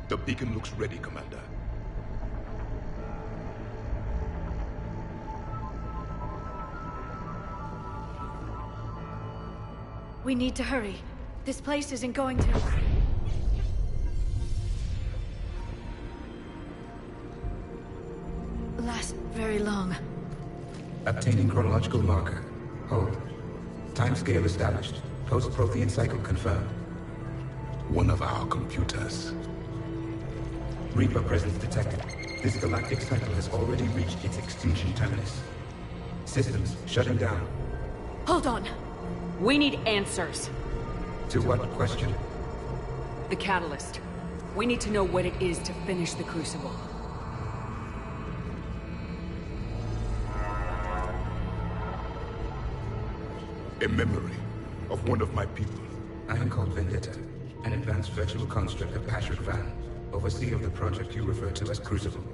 The beacon looks ready, Commander. We need to hurry. This place isn't going to... last very long. Obtaining chronological marker. Hold. Timescale established. Post-Prothean cycle confirmed. One of our computers. Reaper presence detected. This galactic cycle has already reached its extinction terminus. Systems shutting down. Hold on. We need answers. To what question? The catalyst. We need to know what it is to finish the Crucible. A memory of one of my people. I am called Vendetta, an advanced virtual construct of Patrick Van, overseer of the project you refer to as Crucible.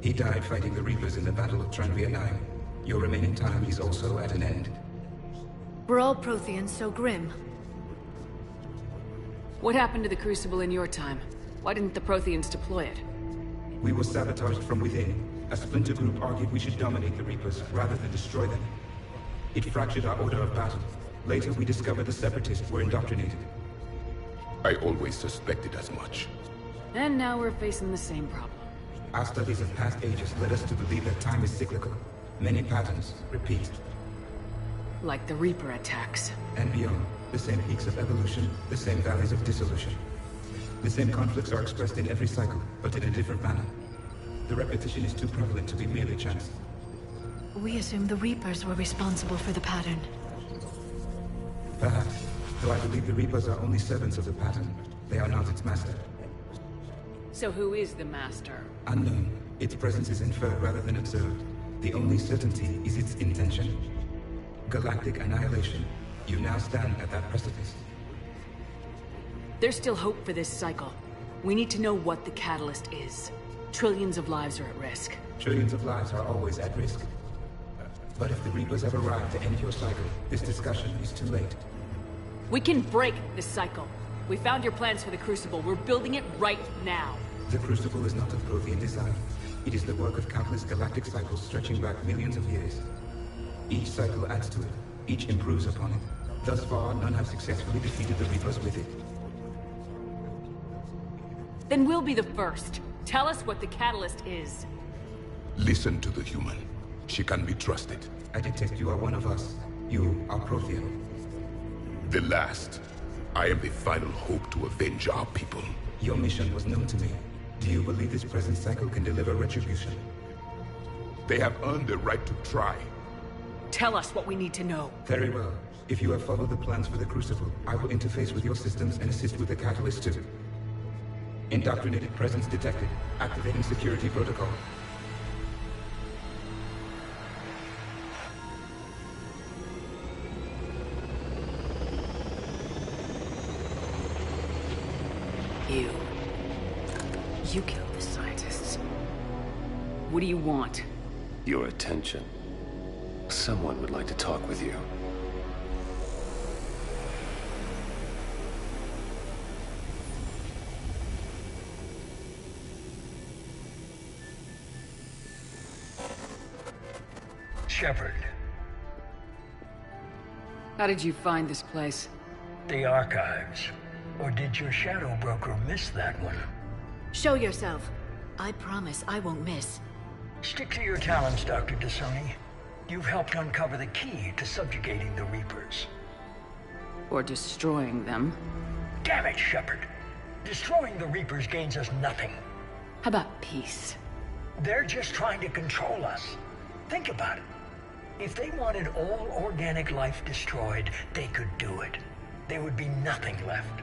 He died fighting the Reapers in the Battle of Tranvia 9. Your remaining time is also at an end. We're all Protheans, so grim. What happened to the Crucible in your time? Why didn't the Protheans deploy it? We were sabotaged from within. A splinter group argued we should dominate the Reapers rather than destroy them. It fractured our order of battle. Later, we discovered the Separatists were indoctrinated. I always suspected as much. And now we're facing the same problem. Our studies of past ages led us to believe that time is cyclical. Many patterns repeat. Like the Reaper attacks. And beyond, the same peaks of evolution, the same valleys of dissolution. The same conflicts are expressed in every cycle, but in a different manner. The repetition is too prevalent to be merely chance. We assumed the Reapers were responsible for the pattern. Perhaps, though I believe the Reapers are only servants of the pattern. They are not its master. So who is the Master? Unknown. Its presence is inferred rather than observed. The only certainty is its intention. Galactic annihilation. You now stand at that precipice. There's still hope for this cycle. We need to know what the catalyst is. Trillions of lives are at risk. Trillions of lives are always at risk. But if the Reapers have arrived to end your cycle, this discussion is too late. We can break this cycle. We found your plans for the Crucible. We're building it right now. The Crucible is not of Prothean design. It is the work of countless galactic cycles stretching back millions of years. Each cycle adds to it. Each improves upon it. Thus far, none have successfully defeated the Reapers with it. Then we'll be the first. Tell us what the catalyst is. Listen to the human. She can be trusted. I detect you are one of us. You are Prothean. The last. I am the final hope to avenge our people. Your mission was known to me. Do you believe this present cycle can deliver retribution? They have earned the right to try. Tell us what we need to know. Very well. If you have followed the plans for the Crucible, I will interface with your systems and assist with the catalyst too. Indoctrinated presence detected. Activating security protocol. You killed the scientists. What do you want? Your attention. Someone would like to talk with you. Shepard. How did you find this place? The archives. Or did your shadow broker miss that one? Show yourself. I promise I won't miss. Stick to your talents, Dr. T'Soni. You've helped uncover the key to subjugating the Reapers. Or destroying them. Damn it, Shepard. Destroying the Reapers gains us nothing. How about peace? They're just trying to control us. Think about it. If they wanted all organic life destroyed, they could do it. There would be nothing left.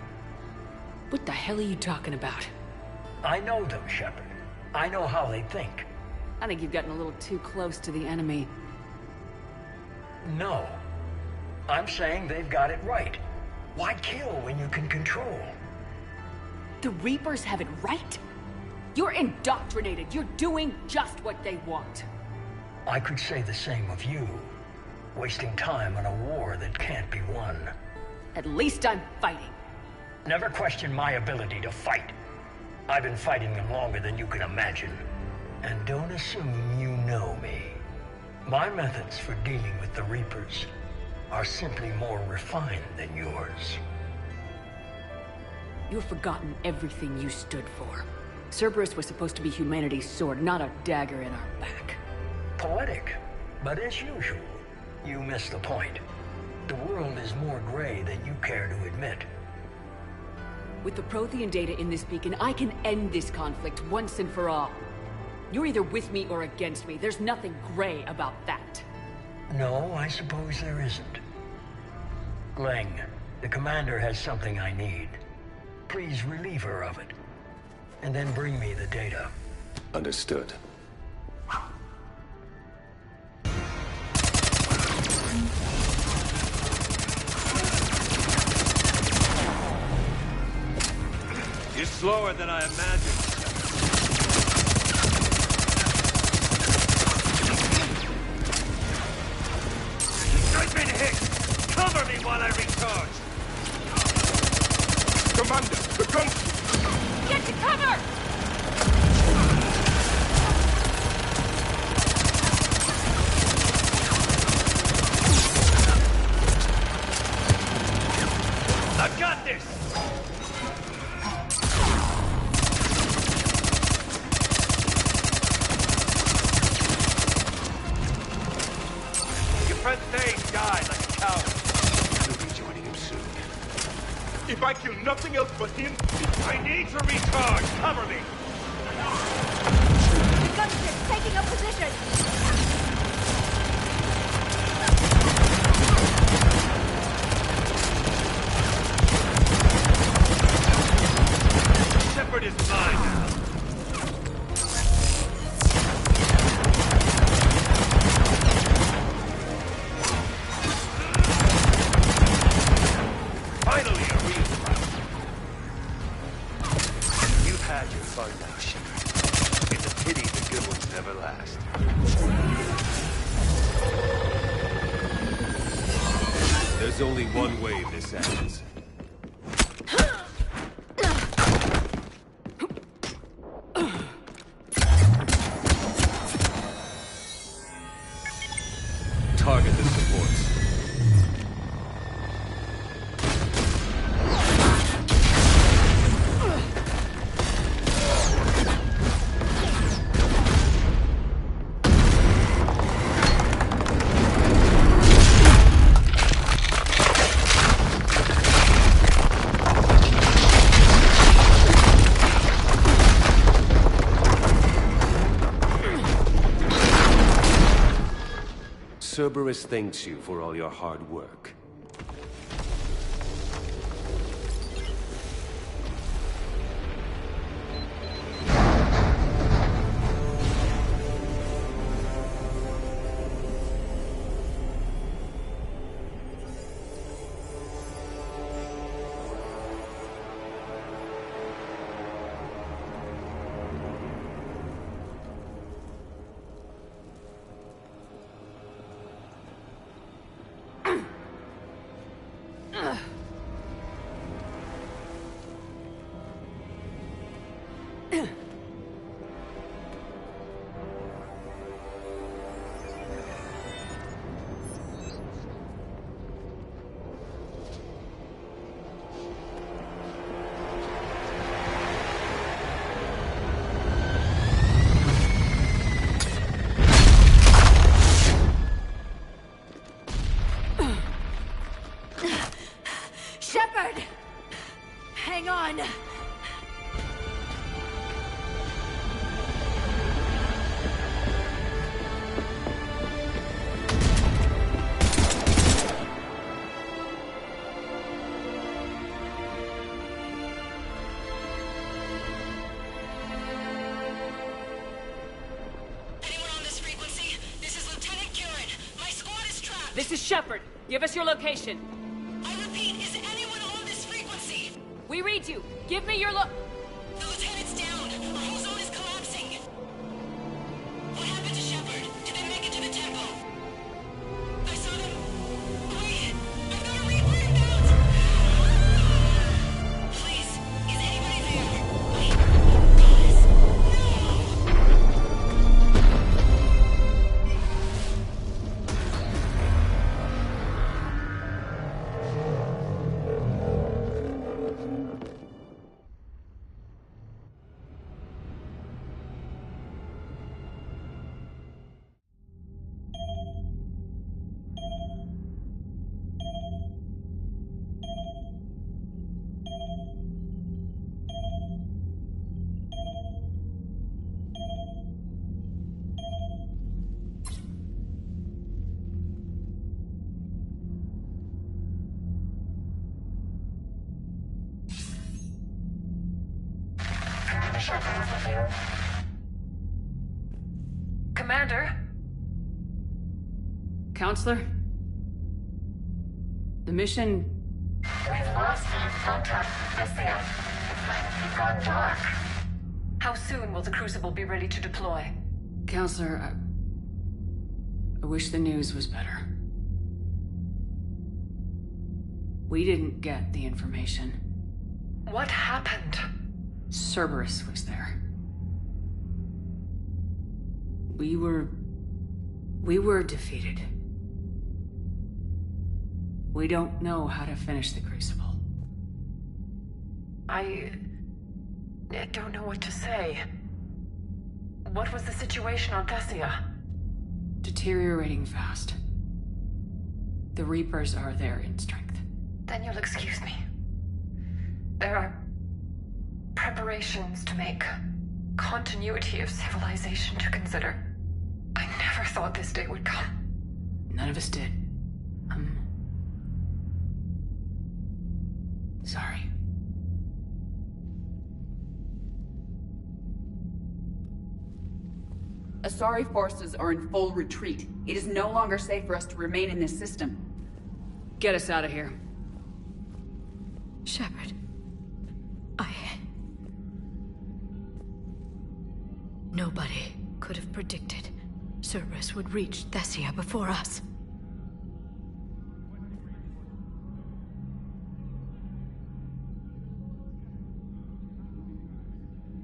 What the hell are you talking about? I know them, Shepard. I know how they think. I think you've gotten a little too close to the enemy. No. I'm saying they've got it right. Why kill when you can control? The Reapers have it right? You're indoctrinated. You're doing just what they want. I could say the same of you. Wasting time on a war that can't be won. At least I'm fighting. Never question my ability to fight. I've been fighting them longer than you can imagine. And don't assume you know me. My methods for dealing with the Reapers are simply more refined than yours. You've forgotten everything you stood for. Cerberus was supposed to be humanity's sword, not a dagger in our back. Poetic, but as usual, you miss the point. The world is more gray than you care to admit. With the Prothean data in this beacon, I can end this conflict once and for all. You're either with me or against me. There's nothing gray about that. No, I suppose there isn't. Leng, the commander has something I need. Please relieve her of it. And then bring me the data. Understood. You're slower than I imagined. I've been hit! Cover me while I recharge! Commander, the gun! Get to cover! I've got this! Your friend Thane died like a coward. You'll be joining him soon. If I kill nothing else but him, I need to recharge! Cover me! Gunship taking up position! Shepard is mine now. Finally, a real fight. You've had your fun now, Shepard. It's a pity the good ones never last. There's only one way this ends. Target the supports. Cerberus thanks you for all your hard work. Shepard! Hang on! This is Shepard. Give us your location. I repeat, is anyone on this frequency? We read you. Give me your The lieutenant's down. Our whole zone is collapsing. What happened to Shepard? Did they make it to the temple? I saw them. Wait, I've got a Reaper inbound. Please, is anybody there? Wait. shuttle over there. Commander? Counselor? The mission... We've lost contact with Thessia. It might have gone dark. How soon will the Crucible be ready to deploy? Counselor, I wish the news was better. We didn't get the information. What happened? Cerberus was there. We were defeated. We don't know how to finish the Crucible. I don't know what to say. What was the situation on Thessia? Deteriorating fast. The Reapers are there in strength. Then you'll excuse me. There are preparations to make, continuity of civilization to consider. I never thought this day would come. None of us did. Sorry. Asari forces are in full retreat. It is no longer safe for us to remain in this system. Get us out of here. Shepard. Nobody could have predicted Cerberus would reach Thessia before us.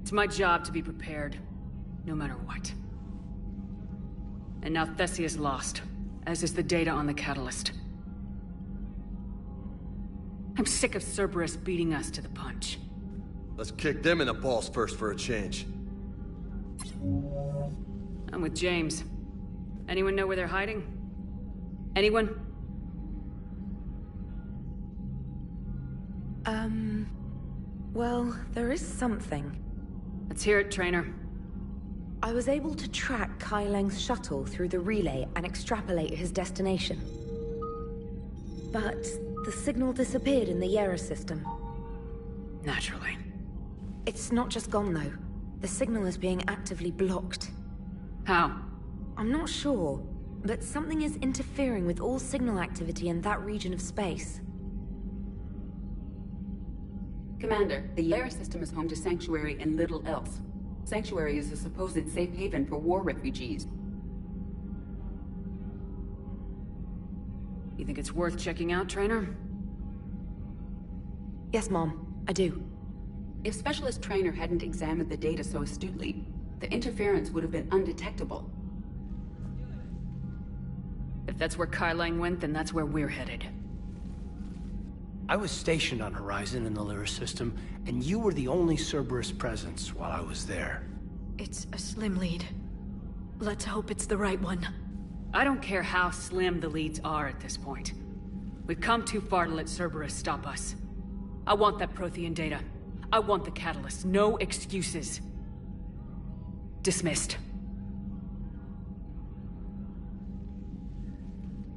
It's my job to be prepared, no matter what. And now Thessia's lost, as is the data on the Catalyst. I'm sick of Cerberus beating us to the punch. Let's kick them in the balls first for a change. I'm with James. Anyone know where they're hiding? Anyone? Well, there is something. Let's hear it, Trainer. I was able to track Kai Leng's shuttle through the relay and extrapolate his destination. But the signal disappeared in the Yera system. Naturally. It's not just gone, though. The signal is being actively blocked. How? I'm not sure, but something is interfering with all signal activity in that region of space. Commander, the Yera system is home to Sanctuary and little else. Sanctuary is a supposed safe haven for war refugees. You think it's worth checking out, Trainer? Yes, Mom, I do. If Specialist Trainer hadn't examined the data so astutely, the interference would have been undetectable. If that's where Kai Lang went, then that's where we're headed. I was stationed on Horizon in the Lyra system, and you were the only Cerberus presence while I was there. It's a slim lead. Let's hope it's the right one. I don't care how slim the leads are at this point. We've come too far to let Cerberus stop us. I want that Prothean data. I want the Catalyst. No excuses. Dismissed.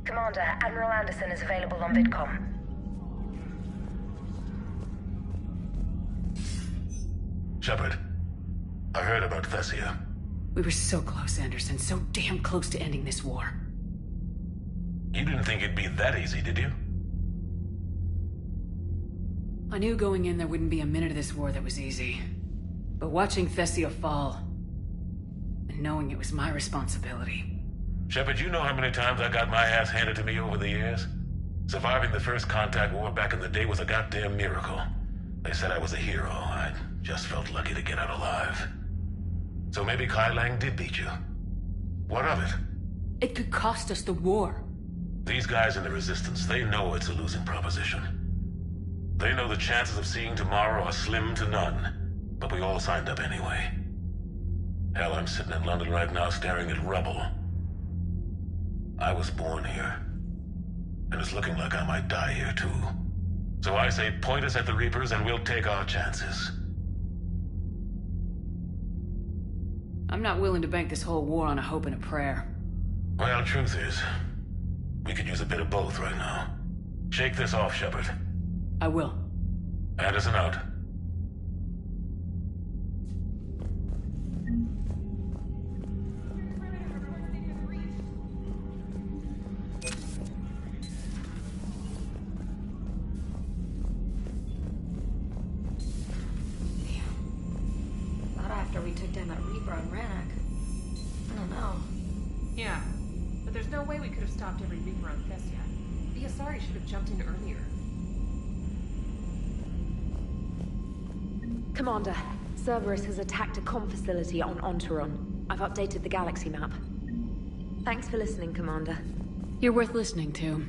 Commander, Admiral Anderson is available on VidCom. Shepard, I heard about Thessia. We were so close, Anderson. So damn close to ending this war. You didn't think it'd be that easy, did you? I knew going in there wouldn't be a minute of this war that was easy. But watching Thessia fall, and knowing it was my responsibility. Shepard, you know how many times I got my ass handed to me over the years? Surviving the first contact war back in the day was a goddamn miracle. They said I was a hero. I just felt lucky to get out alive. So maybe Kai Lang did beat you. What of it? It could cost us the war. These guys in the Resistance, they know it's a losing proposition. They know the chances of seeing tomorrow are slim to none. But we all signed up anyway. Hell, I'm sitting in London right now staring at rubble. I was born here. And it's looking like I might die here too. So I say point us at the Reapers and we'll take our chances. I'm not willing to bank this whole war on a hope and a prayer. Well, truth is, we could use a bit of both right now. Shake this off, Shepard. I will. Anderson out. already took down that Reaper on Rannoch. I don't know. Yeah, but there's no way we could have stopped every Reaper on Thessia. The Asari should have jumped in earlier. Commander, Cerberus has attacked a comm facility on Ontaron. I've updated the galaxy map. Thanks for listening, Commander. You're worth listening to.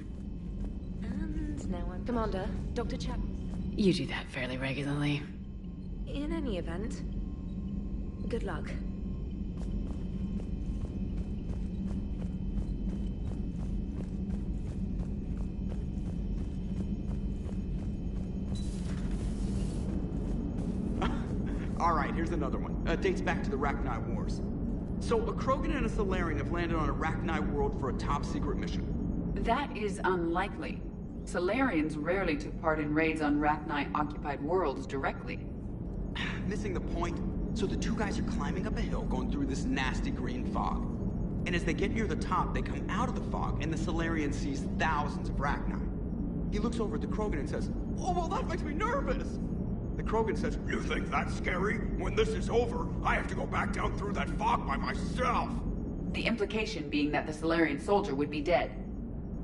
And now I'm... Commander, Dr. Chap... You do that fairly regularly. In any event, good luck. Alright, here's another one. Dates back to the Rachni Wars. So, a Krogan and a Salarian have landed on a Rachni world for a top-secret mission. That is unlikely. Salarians rarely took part in raids on Rachni-occupied worlds directly. Missing the point? So the two guys are climbing up a hill going through this nasty green fog. And as they get near the top, they come out of the fog, and the Salarian sees thousands of Rachni. He looks over at the Krogan and says, "Oh, well, that makes me nervous!" The Krogan says, "You think that's scary? When this is over, I have to go back down through that fog by myself!" The implication being that the Salarian soldier would be dead.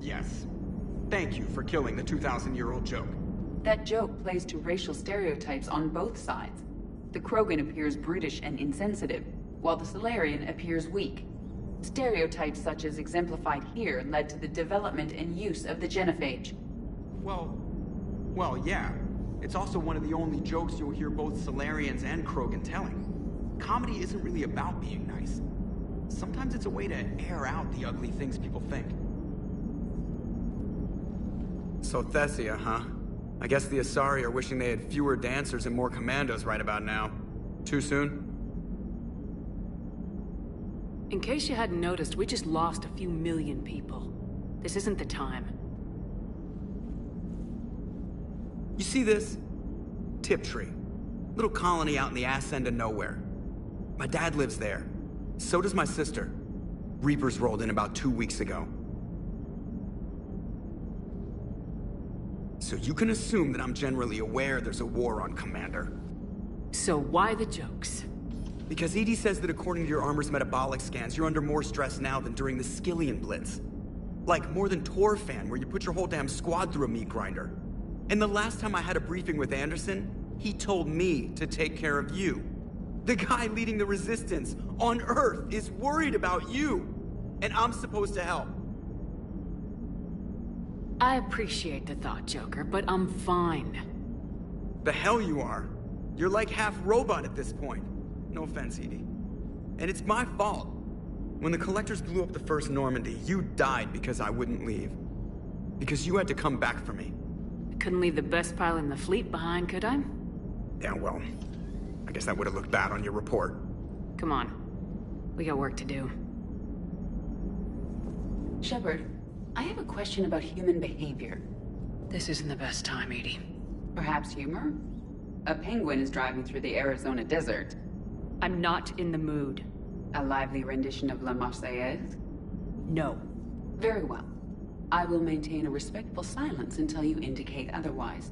Yes. Thank you for killing the 2,000-year-old joke. That joke plays to racial stereotypes on both sides. The Krogan appears brutish and insensitive, while the Salarian appears weak. Stereotypes such as exemplified here led to the development and use of the genophage. Well, yeah. It's also one of the only jokes you'll hear both Salarians and Krogan telling. Comedy isn't really about being nice. Sometimes it's a way to air out the ugly things people think. So Thessia, huh? I guess the Asari are wishing they had fewer dancers and more commandos right about now. Too soon? In case you hadn't noticed, we just lost a few million people. This isn't the time. You see this? Tiptree. Little colony out in the ass end of nowhere. My dad lives there. So does my sister. Reapers rolled in about 2 weeks ago. So you can assume that I'm generally aware there's a war on, Commander. So why the jokes? Because EDI says that according to your armor's metabolic scans, you're under more stress now than during the Skillian Blitz. Like more than Torfan, where you put your whole damn squad through a meat grinder. And the last time I had a briefing with Anderson, he told me to take care of you. The guy leading the resistance on Earth is worried about you. And I'm supposed to help. I appreciate the thought, Joker, but I'm fine. The hell you are. You're like half robot at this point. No offense, EDI. And it's my fault. When the Collectors blew up the first Normandy, you died because I wouldn't leave. Because you had to come back for me. I couldn't leave the best pilot in the fleet behind, could I? Yeah, well, I guess that would have looked bad on your report. Come on. We got work to do. Shepard, I have a question about human behavior. This isn't the best time, EDI. Perhaps humor? A penguin is driving through the Arizona desert. I'm not in the mood. A lively rendition of La Marseillaise? No. Very well. I will maintain a respectful silence until you indicate otherwise.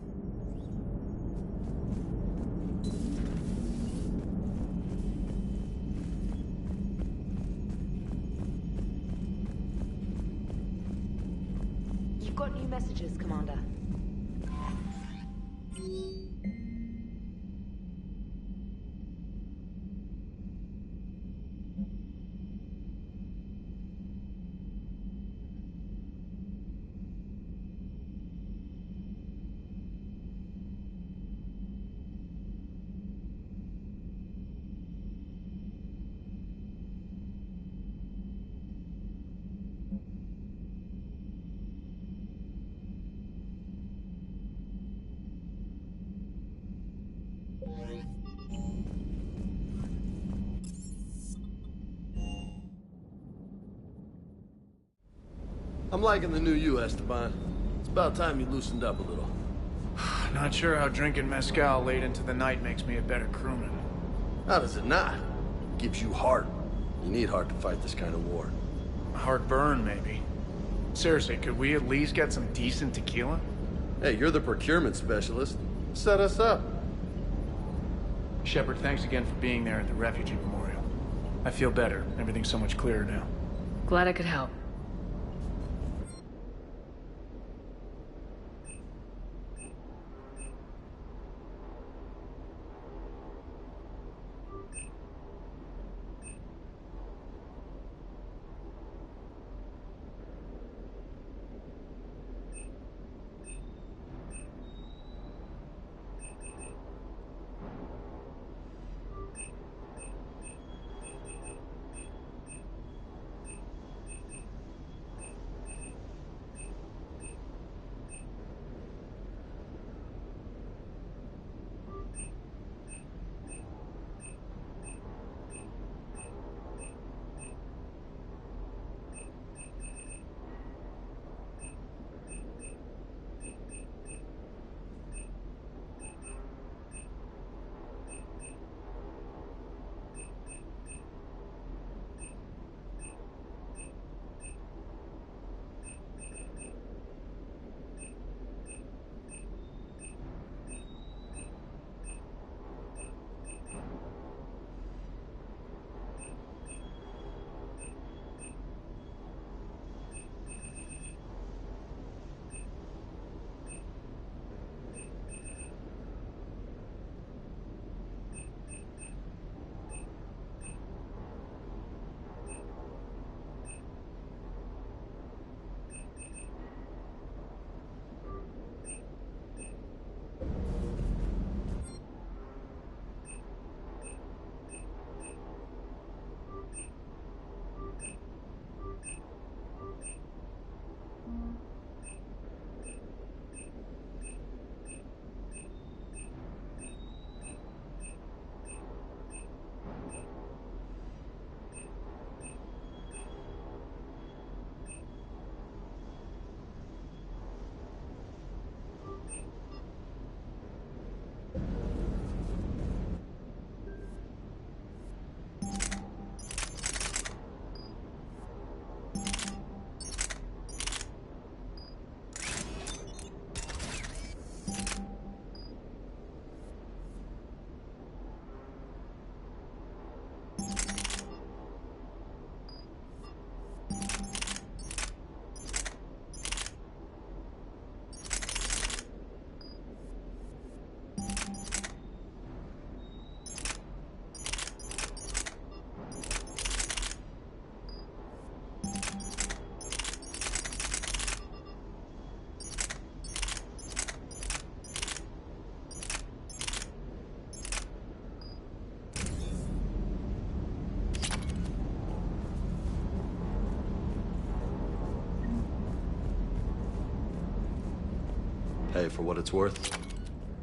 You've got new messages, Commander. I'm liking the new you, Esteban. It's about time you loosened up a little. Not sure how drinking mezcal late into the night makes me a better crewman. How does it not? It gives you heart. You need heart to fight this kind of war. Heartburn, maybe. Seriously, could we at least get some decent tequila? Hey, you're the procurement specialist. Set us up. Shepard, thanks again for being there at the Refugee Memorial. I feel better. Everything's so much clearer now. Glad I could help. Hey, for what it's worth,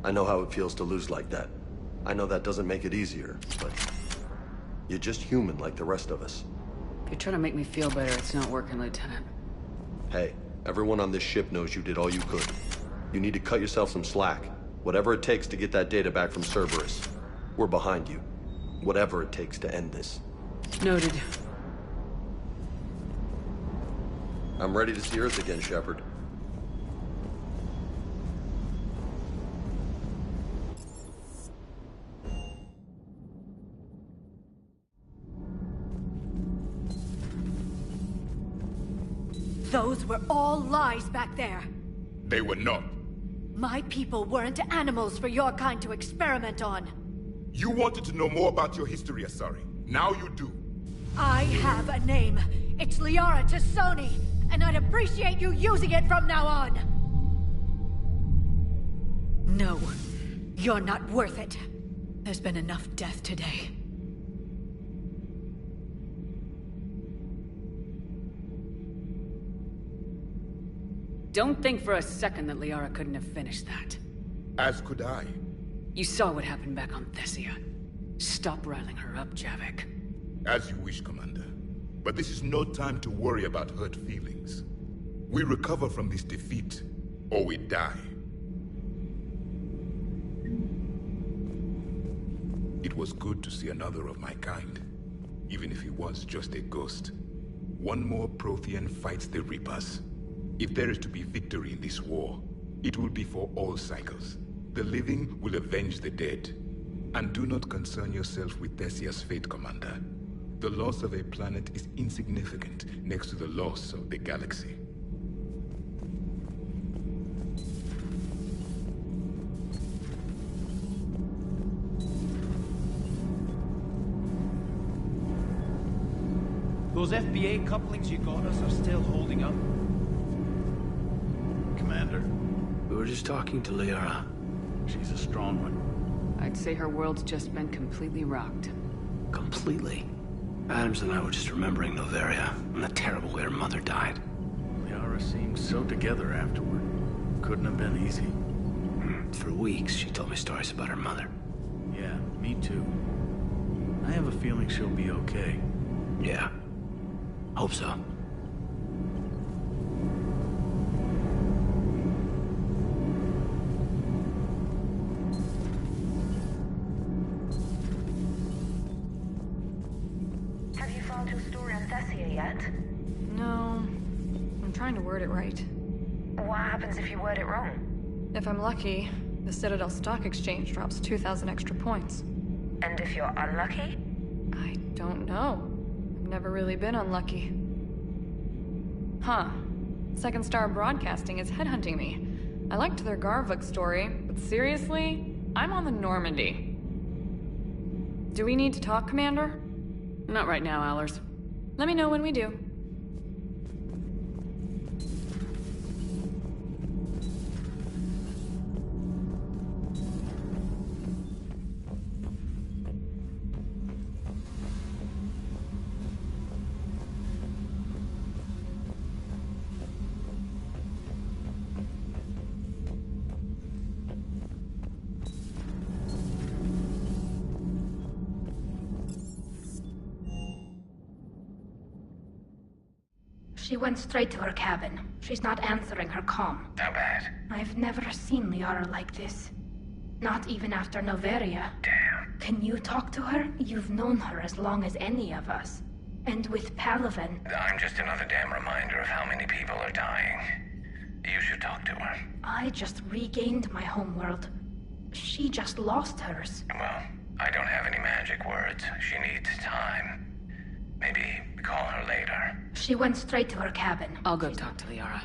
I know how it feels to lose like that. I know that doesn't make it easier, but you're just human like the rest of us. If you're trying to make me feel better, it's not working, Lieutenant. Hey, everyone on this ship knows you did all you could. You need to cut yourself some slack. Whatever it takes to get that data back from Cerberus. We're behind you. Whatever it takes to end this. Noted. I'm ready to see Earth again, Shepard. Those were all lies back there. They were not. My people weren't animals for your kind to experiment on. You wanted to know more about your history, Asari. Now you do. I have a name. It's Liara T'Soni, and I'd appreciate you using it from now on. No, you're not worth it. There's been enough death today. Don't think for a second that Liara couldn't have finished that. As could I. You saw what happened back on Thessia. Stop riling her up, Javik. As you wish, Commander. But this is no time to worry about hurt feelings. We recover from this defeat, or we die. It was good to see another of my kind, even if he was just a ghost. One more Prothean fights the Reapers. If there is to be victory in this war, it will be for all cycles. The living will avenge the dead. And do not concern yourself with Thessia's fate, Commander. The loss of a planet is insignificant next to the loss of the galaxy. Those FBA couplings you got us are still holding up? Commander, We were just talking to Liara. she's a strong one. I'd say her world's just been completely rocked. Completely. Adams and I were just remembering Noveria and the terrible way her mother died. Liara seemed so together afterward. Couldn't have been easy. For weeks, she told me stories about her mother. Yeah, me too. I have a feeling she'll be okay. Yeah. Hope so. Have you found your story on Thessia yet? No. I'm trying to word it right. What happens if you word it wrong? If I'm lucky, the Citadel Stock Exchange drops 2,000 extra points. And if you're unlucky? I don't know. I've never really been unlucky. Huh. Second Star Broadcasting is headhunting me. I liked their Garvuk story, but seriously, I'm on the Normandy. Do we need to talk, Commander? Not right now, Allers. Let me know when we do. She went straight to her cabin. She's not answering her comm. How bad? I've never seen Liara like this. Not even after Noveria. Damn. Can you talk to her? You've known her as long as any of us. And with Palaven... I'm just another damn reminder of how many people are dying. You should talk to her. I just regained my homeworld. She just lost hers. Well, I don't have any magic words. She needs time. Maybe call her later. She went straight to her cabin. I'll go talk to Liara.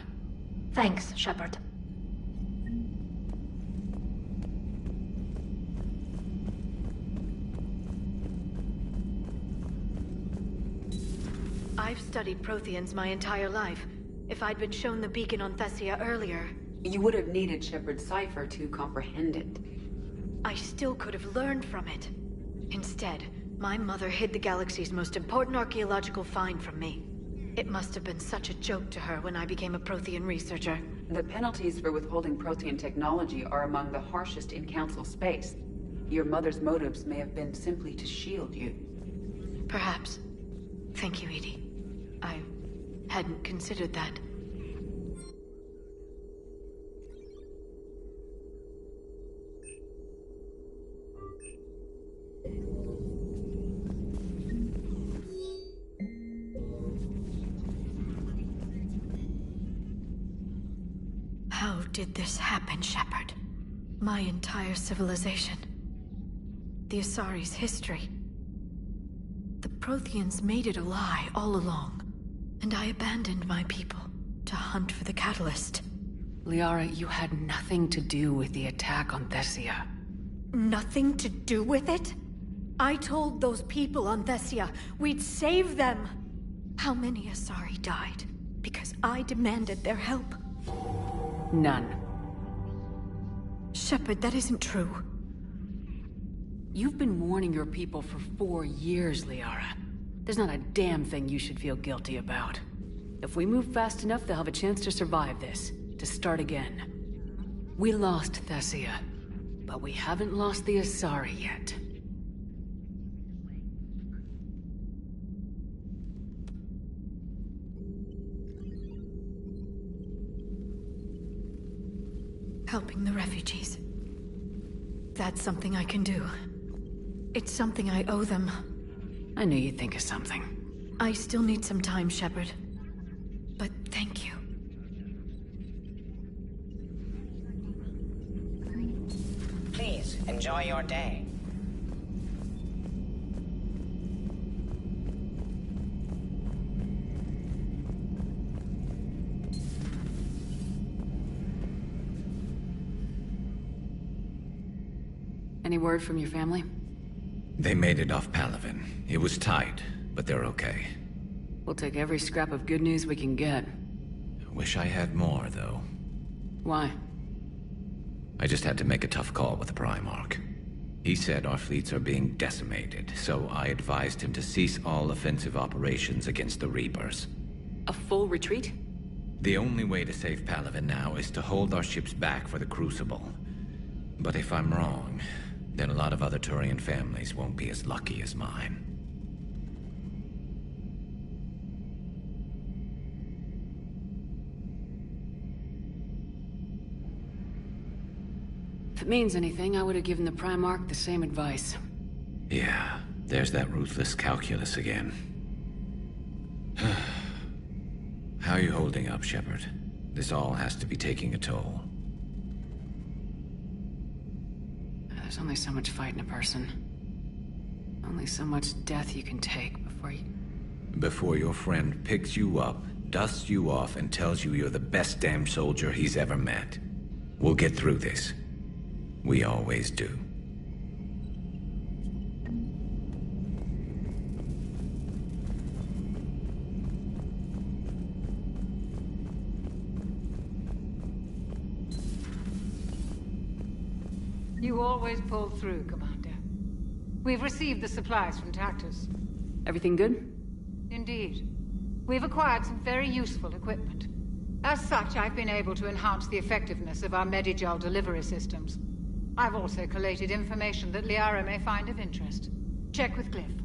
Thanks, Shepard. I've studied Protheans my entire life. If I'd been shown the beacon on Thessia earlier... You would have needed Shepard's cipher to comprehend it. I still could have learned from it. Instead, my mother hid the galaxy's most important archaeological find from me. It must have been such a joke to her when I became a Prothean researcher. The penalties for withholding Prothean technology are among the harshest in Council space. Your mother's motives may have been simply to shield you. Perhaps. Thank you, EDI. I hadn't considered that. How did this happen, Shepard? My entire civilization. The Asari's history. The Protheans made it a lie all along, and I abandoned my people to hunt for the catalyst. Liara, you had nothing to do with the attack on Thessia. Nothing to do with it? I told those people on Thessia we'd save them. How many Asari died because I demanded their help? None. Shepard, that isn't true. You've been warning your people for 4 years, Liara. There's not a damn thing you should feel guilty about. If we move fast enough, they'll have a chance to survive this, to start again. We lost Thessia, but we haven't lost the Asari yet. Helping the refugees. That's something I can do. It's something I owe them. I knew you'd think of something. I still need some time, Shepard. But thank you. Please, enjoy your day. Any word from your family? They made it off Palaven. It was tight, but they're okay. We'll take every scrap of good news we can get. Wish I had more, though. Why? I just had to make a tough call with the Primarch. He said our fleets are being decimated, so I advised him to cease all offensive operations against the Reapers. A full retreat? The only way to save Palaven now is to hold our ships back for the Crucible. But if I'm wrong, then a lot of other Turian families won't be as lucky as mine. If it means anything, I would have given the Primarch the same advice. Yeah, there's that ruthless calculus again. How are you holding up, Shepard? This all has to be taking a toll. There's only so much fight in a person. Only so much death you can take before you... Before your friend picks you up, dusts you off, and tells you you're the best damn soldier he's ever met. We'll get through this. We always do. You always pull through, Commander. We've received the supplies from Tactus. Everything good? Indeed. We've acquired some very useful equipment. As such, I've been able to enhance the effectiveness of our Medigel delivery systems. I've also collated information that Liara may find of interest. Check with Glyph.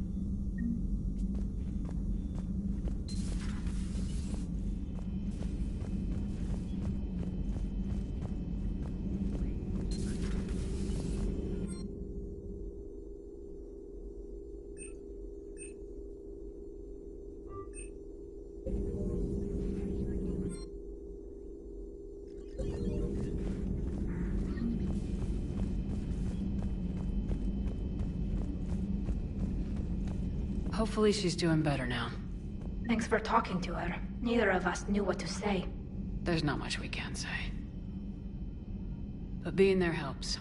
Hopefully she's doing better now. Thanks for talking to her. Neither of us knew what to say. There's not much we can say. But being there helps.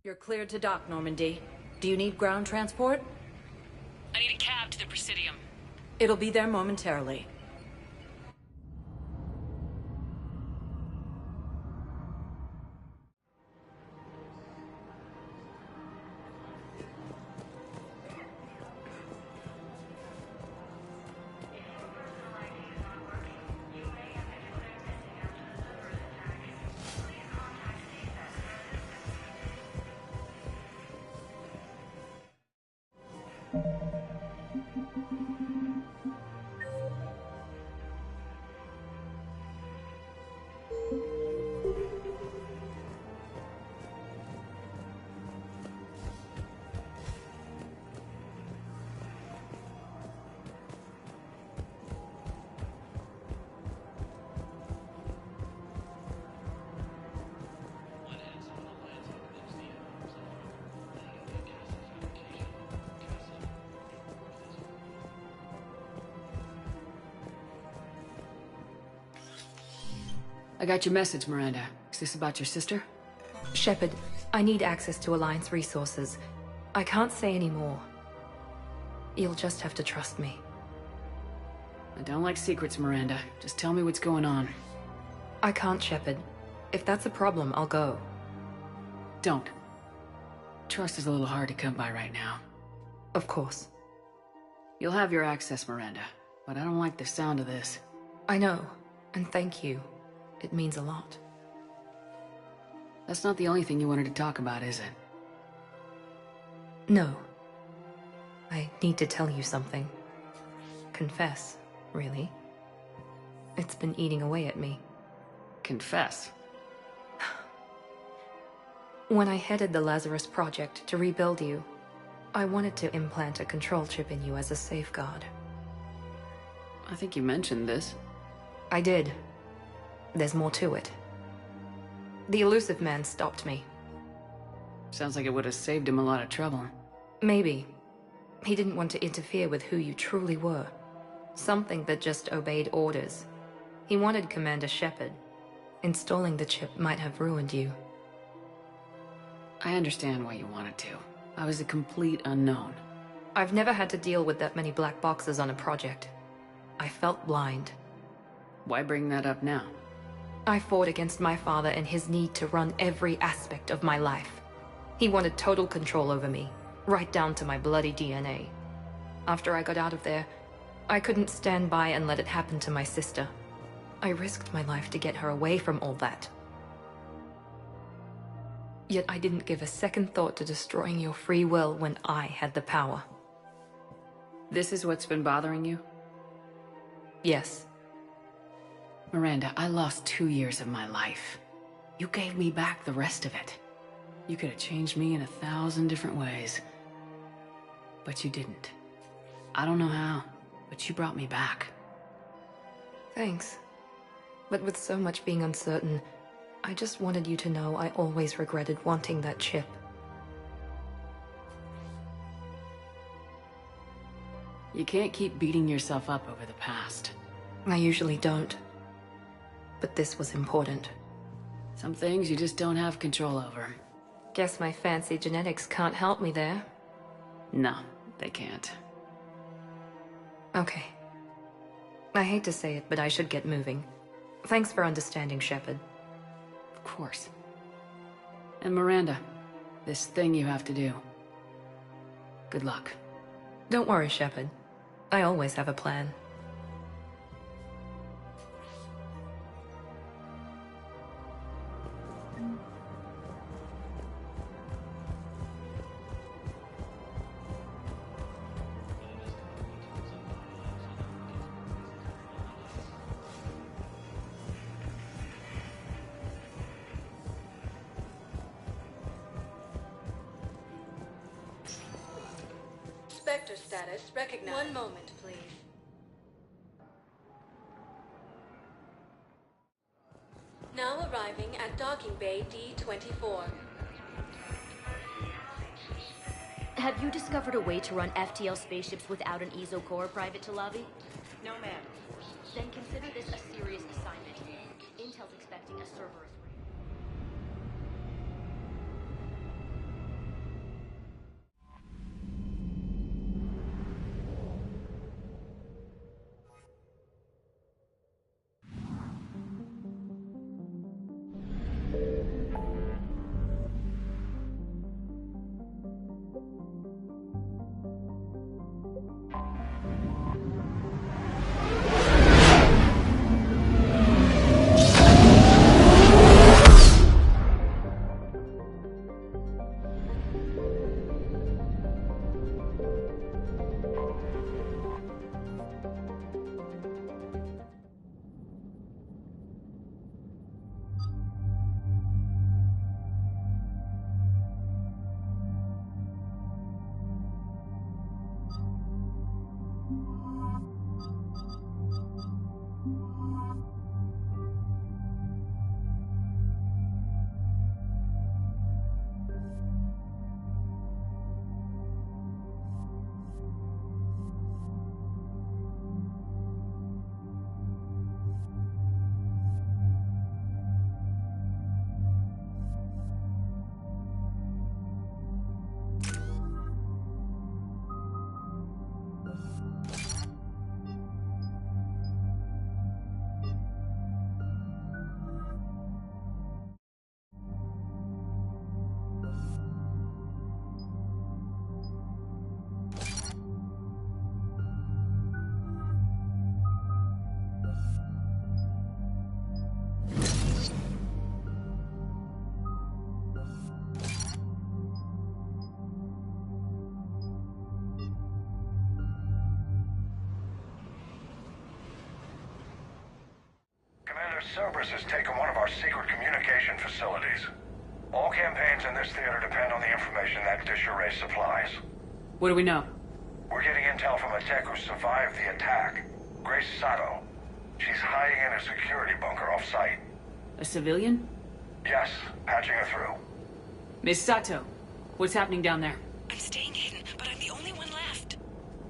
You're cleared to dock, Normandy. Do you need ground transport? I need a cab to the Presidium. It'll be there momentarily. I got your message, Miranda. Is this about your sister? Shepard, I need access to Alliance resources. I can't say any more. You'll just have to trust me. I don't like secrets, Miranda. Just tell me what's going on. I can't, Shepard. If that's a problem, I'll go. Don't. Trust is a little hard to come by right now. Of course. You'll have your access, Miranda, but I don't like the sound of this. I know, and thank you. It means a lot. That's not the only thing you wanted to talk about, is it? No. I need to tell you something. Confess, really. It's been eating away at me. Confess? When I headed the Lazarus Project to rebuild you, I wanted to implant a control chip in you as a safeguard. I think you mentioned this. I did. There's more to it. The Illusive Man stopped me. Sounds like it would have saved him a lot of trouble. Maybe. He didn't want to interfere with who you truly were. Something that just obeyed orders. He wanted Commander Shepard. Installing the chip might have ruined you. I understand why you wanted to. I was a complete unknown. I've never had to deal with that many black boxes on a project. I felt blind. Why bring that up now? I fought against my father and his need to run every aspect of my life. He wanted total control over me, right down to my bloody DNA. After I got out of there, I couldn't stand by and let it happen to my sister. I risked my life to get her away from all that. Yet I didn't give a second thought to destroying your free will when I had the power. This is what's been bothering you? Yes. Miranda, I lost 2 years of my life. You gave me back the rest of it. You could have changed me in 1,000 different ways. But you didn't. I don't know how, but you brought me back. Thanks. But with so much being uncertain, I just wanted you to know I always regretted wanting that chip. You can't keep beating yourself up over the past. I usually don't. But this was important. Some things you just don't have control over. Guess my fancy genetics can't help me there. No, they can't. Okay. I hate to say it, but I should get moving. Thanks for understanding, Shepard. Of course. And Miranda, this thing you have to do. Good luck. Don't worry, Shepard. I always have a plan. Spectre status recognized. One moment, please. Now arriving at docking bay D-24. Have you discovered a way to run FTL spaceships without an ESO core, Private Talavi? No, ma'am. Then consider this a serious assignment. Intel's expecting a Cerberus. Commander Cerberus has taken one of our secret communication facilities. All campaigns in this theater depend on the information that dish array supplies. What do we know? We're getting intel from a tech who survived the attack. Grace Sato. She's hiding in a security bunker off-site. A civilian? Yes, patching her through. Miss Sato, what's happening down there? I'm staying hidden, but I'm the only one left.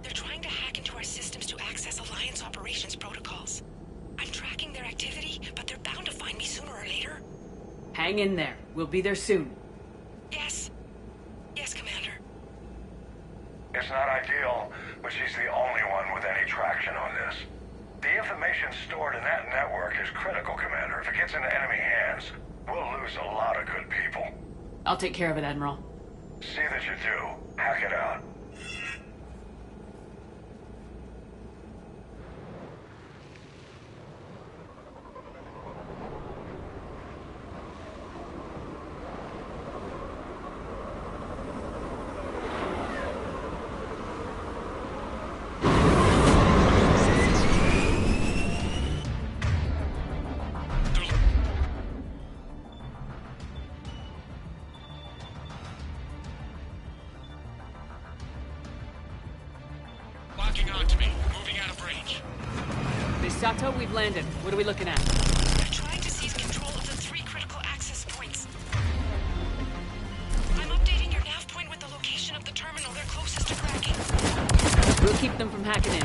They're trying to hack into our systems to access Alliance operations protocols. I'm tracking their activity, but they're bound to find me sooner or later. Hang in there. We'll be there soon. Yes. Yes, Commander. It's not ideal, but she's the only one with any traction on this. The information stored in that network is critical, Commander. If it gets into enemy hands, we'll lose a lot of good people. I'll take care of it, Admiral. See that you do. Hack it out. Sato, we've landed. What are we looking at? They're trying to seize control of the 3 critical access points. I'm updating your nav point with the location of the terminal they're closest to cracking. We'll keep them from hacking in.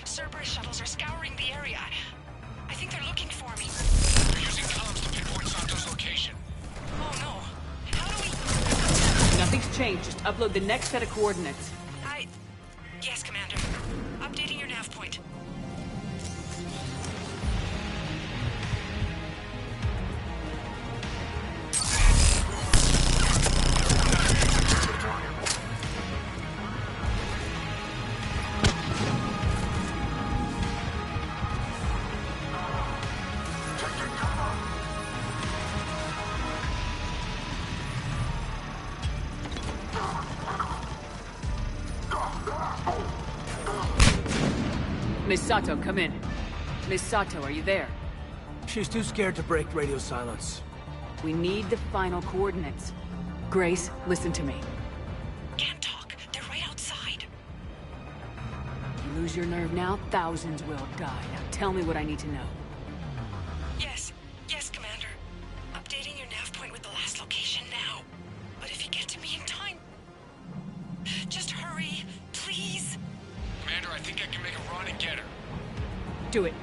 Cerberus shuttles are scouring the area. I think they're looking for me. They're using comms to pinpoint Sato's location. Oh no. How do we... Nothing's changed. Just upload the next set of coordinates. Yes, Commander. Updating your nav point. Miss Sato, come in. Miss Sato, are you there? She's too scared to break radio silence. We need the final coordinates. Grace, listen to me. Can't talk. They're right outside. You lose your nerve now, thousands will die. Now tell me what I need to know. Yes. Yes, Commander. Updating your nav point with the last location now. But if you get to me in time... Just hurry, please. Commander, I think I can make a run and get her. Do it.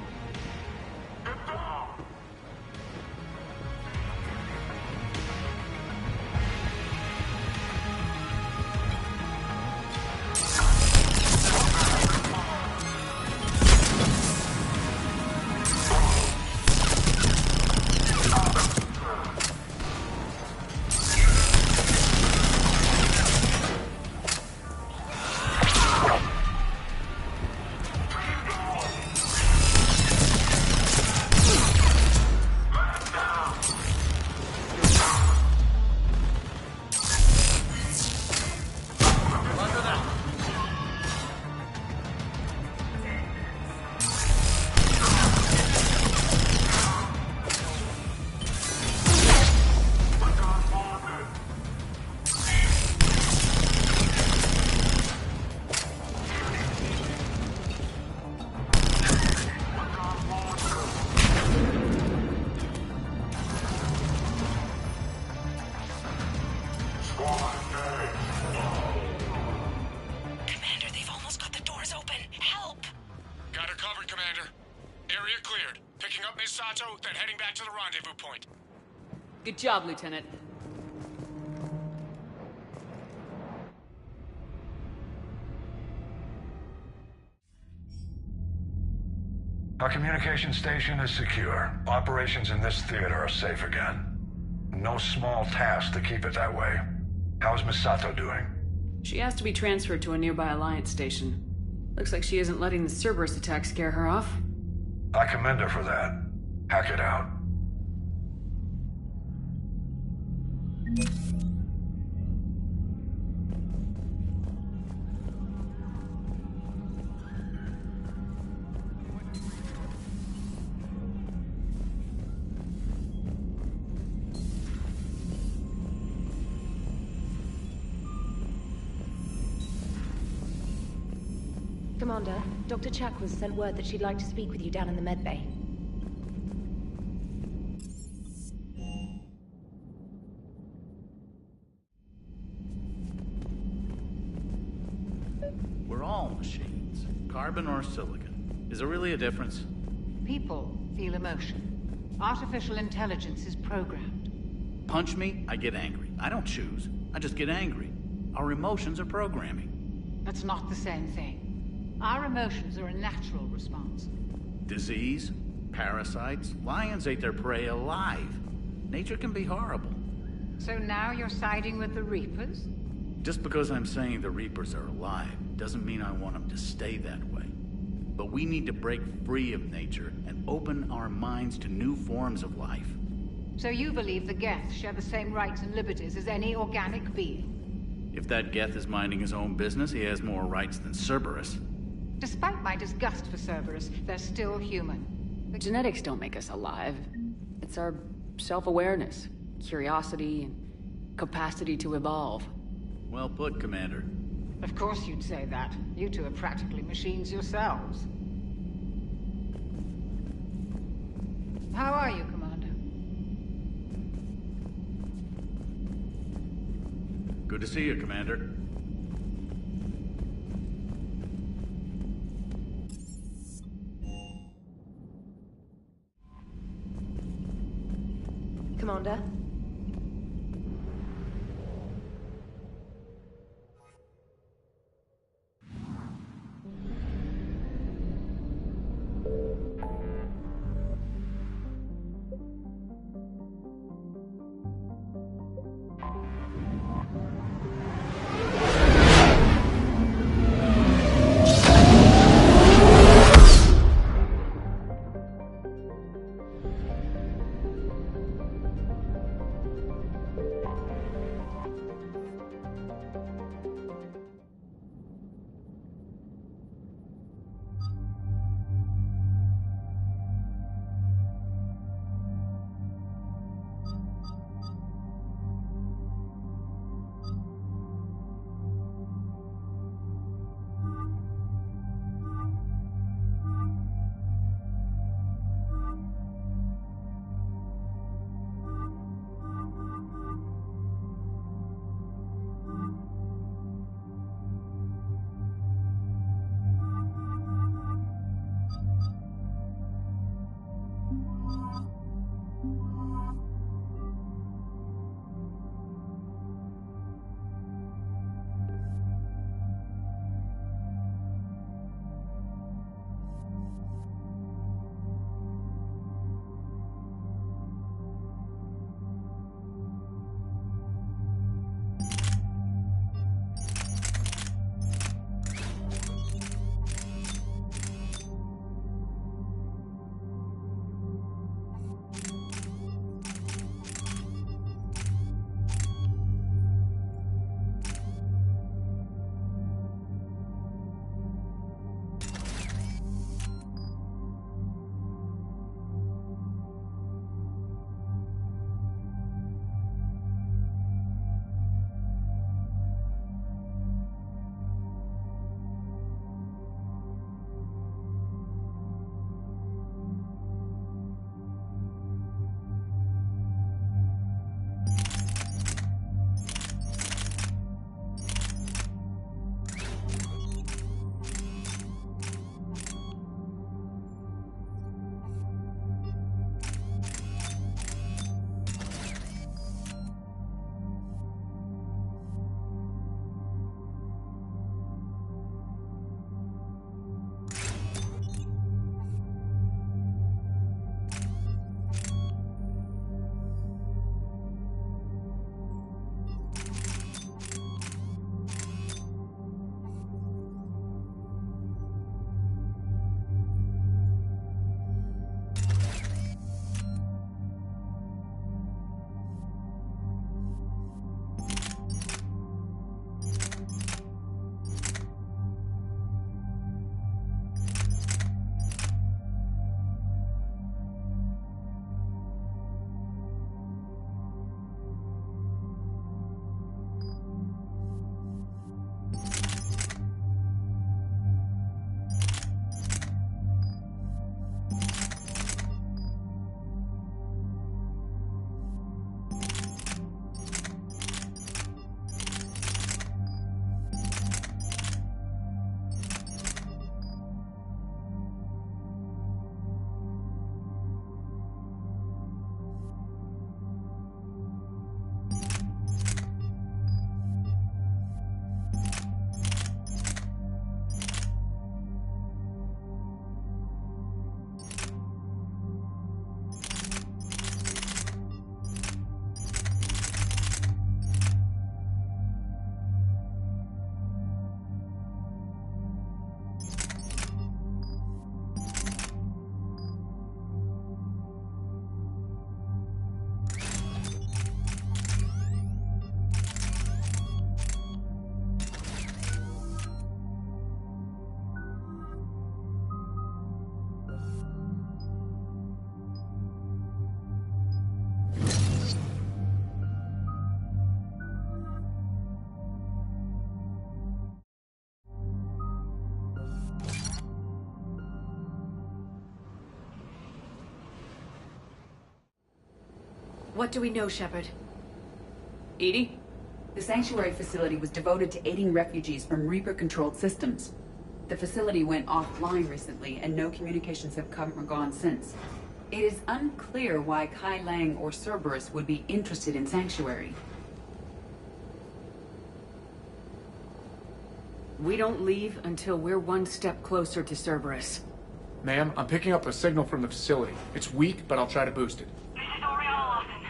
back to the rendezvous point. Good job, Lieutenant. Our communication station is secure. Operations in this theater are safe again. No small task to keep it that way. How's Misato doing? She has to be transferred to a nearby Alliance station. Looks like she isn't letting the Cerberus attack scare her off. I commend her for that. Hack it out. Commander, Dr. Chakwas sent word that she'd like to speak with you down in the medbay. We're all machines. Carbon or silicon. Is there really a difference? People feel emotion. Artificial intelligence is programmed. Punch me, I get angry. I don't choose. I just get angry. Our emotions are programming. That's not the same thing. Our emotions are a natural response. Disease, parasites, lions ate their prey alive. Nature can be horrible. So now you're siding with the Reapers? Just because I'm saying the Reapers are alive doesn't mean I want them to stay that way. But we need to break free of nature and open our minds to new forms of life. So you believe the Geth share the same rights and liberties as any organic being? If that Geth is minding his own business, he has more rights than Cerberus. Despite my disgust for Cerberus, they're still human. The genetics don't make us alive. It's our self-awareness, curiosity, and capacity to evolve. Well put, Commander. Of course you'd say that. You two are practically machines yourselves. How are you, Commander? Good to see you, Commander. Commander? What do we know, Shepard? EDI? The Sanctuary facility was devoted to aiding refugees from Reaper-controlled systems. The facility went offline recently, and no communications have come or gone since. It is unclear why Kai Lang or Cerberus would be interested in Sanctuary. We don't leave until we're one step closer to Cerberus. Ma'am, I'm picking up a signal from the facility. It's weak, but I'll try to boost it. This is Oriana Lawson.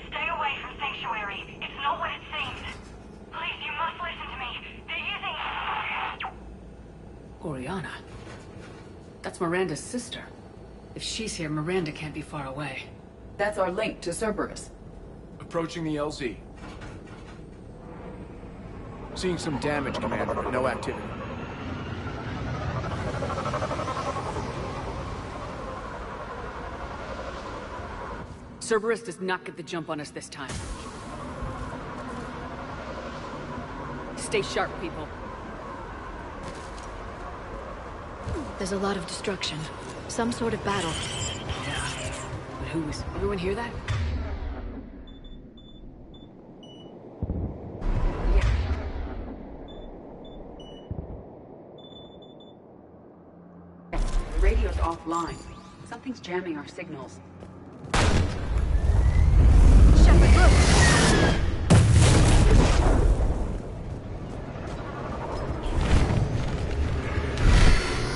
Stay away from Sanctuary. It's not what it seems. Please, you must listen to me. They're using... Oriana? That's Miranda's sister. If she's here, Miranda can't be far away. That's our link to Cerberus. Approaching the LZ. Seeing some damage, Commander, but no activity. Cerberus does not get the jump on us this time. Stay sharp, people. There's a lot of destruction. Some sort of battle. Yeah. But who is... Everyone hear that? The radio's offline. Something's jamming our signals. Shepard, look!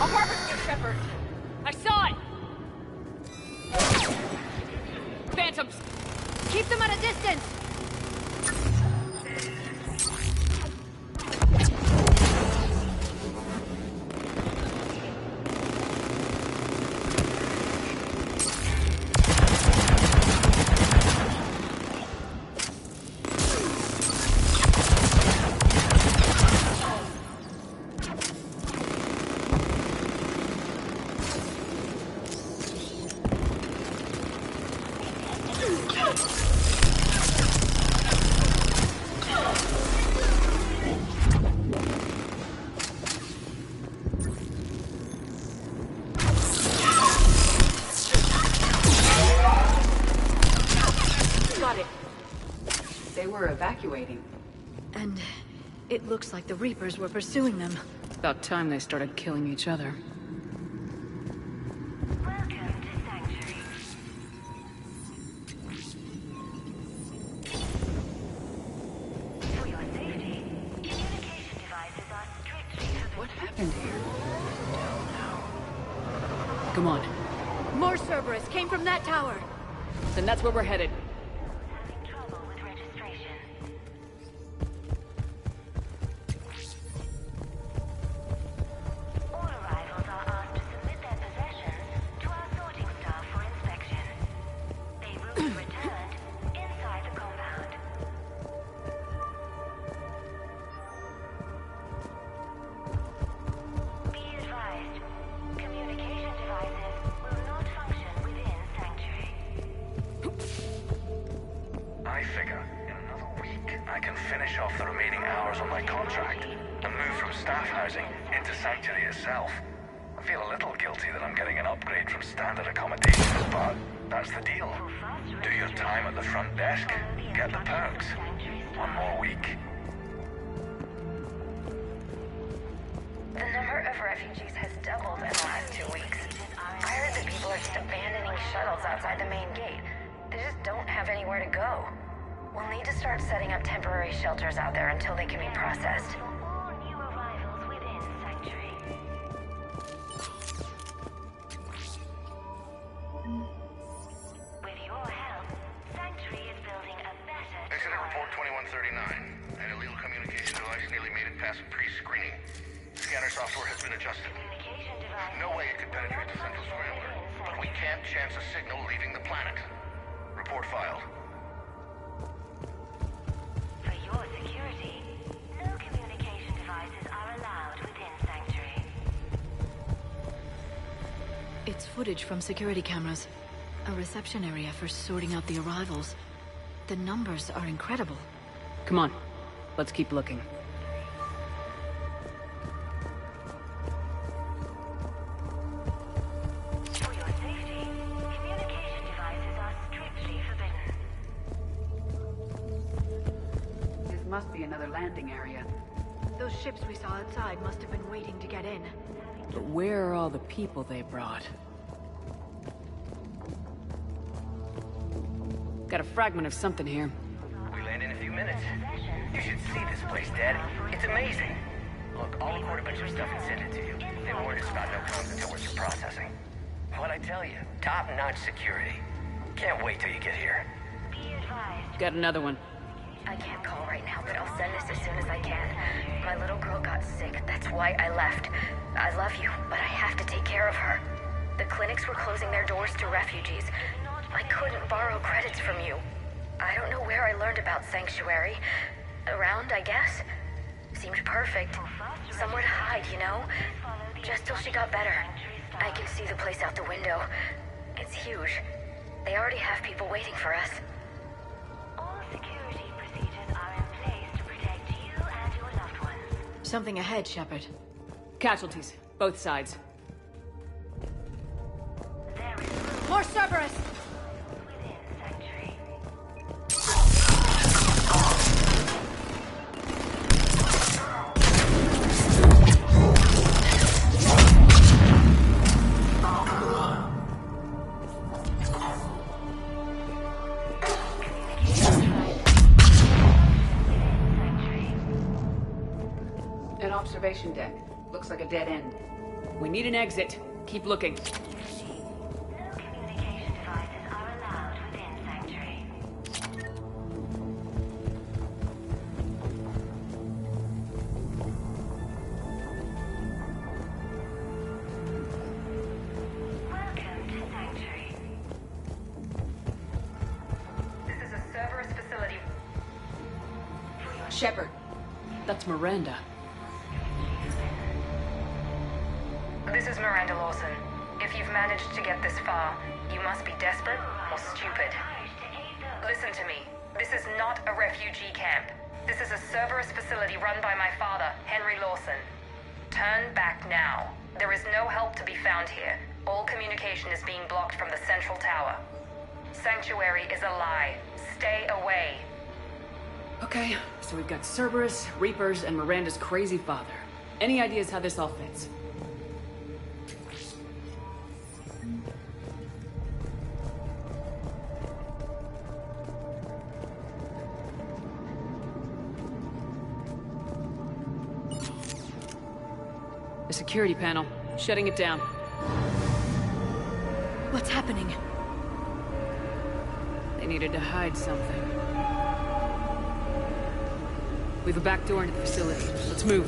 Apartment, Shepard! I saw it! Phantoms! Keep them at a distance! Evacuating. And it looks like the Reapers were pursuing them. About time they started killing each other. Welcome to Sanctuary. For your safety, communication devices are strictly forbidden. What happened here? Come on. More Cerberus came from that tower. Then that's where we're headed. Shelters out there until they can be processed. With your help, Sanctuary is building a better... Incident report 2139. An illegal communication device nearly made it past pre-screening. Scanner software has been adjusted. No way it could penetrate the central scrambler, but we can't chance a signal leaving the planet. Report filed. It's footage from security cameras. A reception area for sorting out the arrivals. The numbers are incredible. Come on. Let's keep looking. For your safety, communication devices are strictly forbidden. must be another landing area. Those ships we saw outside must have been waiting to get in. But where are all the people they brought? Got a fragment of something here. We land in a few minutes. You should see this place, Dad. It's amazing. Look, I'll record a bunch of stuff and send it to you. They warned us about no comms until we're through processing. What'd I tell you? Top-notch security. Can't wait till you get here. Got another one. I can't call right now, but I'll send this as soon as I can. My little girl got sick. That's why I left. I love you, but I have to take care of her. The clinics were closing their doors to refugees. I couldn't borrow credits from you. I don't know where I learned about Sanctuary. Around, I guess. Seemed perfect. Somewhere to hide, you know? Just till she got better. I can see the place out the window. It's huge. They already have people waiting for us. All security procedures are in place to protect you and your loved ones. Something ahead, Shepard. Casualties, both sides. More Cerberus! An observation deck. Looks like a dead end. We need an exit. Keep looking. No communication devices are allowed within Sanctuary. Welcome to Sanctuary. This is a Cerberus facility. Shepard. That's Miranda. This is Miranda Lawson. If you've managed to get this far, you must be desperate or stupid. Listen to me. This is not a refugee camp. This is a Cerberus facility run by my father, Henry Lawson. Turn back now. There is no help to be found here. All communication is being blocked from the central tower. Sanctuary is a lie. Stay away. Okay, so we've got Cerberus, Reapers, and Miranda's crazy father. Any ideas how this all fits? The security panel. Shutting it down. What's happening? They needed to hide something. We have a back door into the facility. Let's move.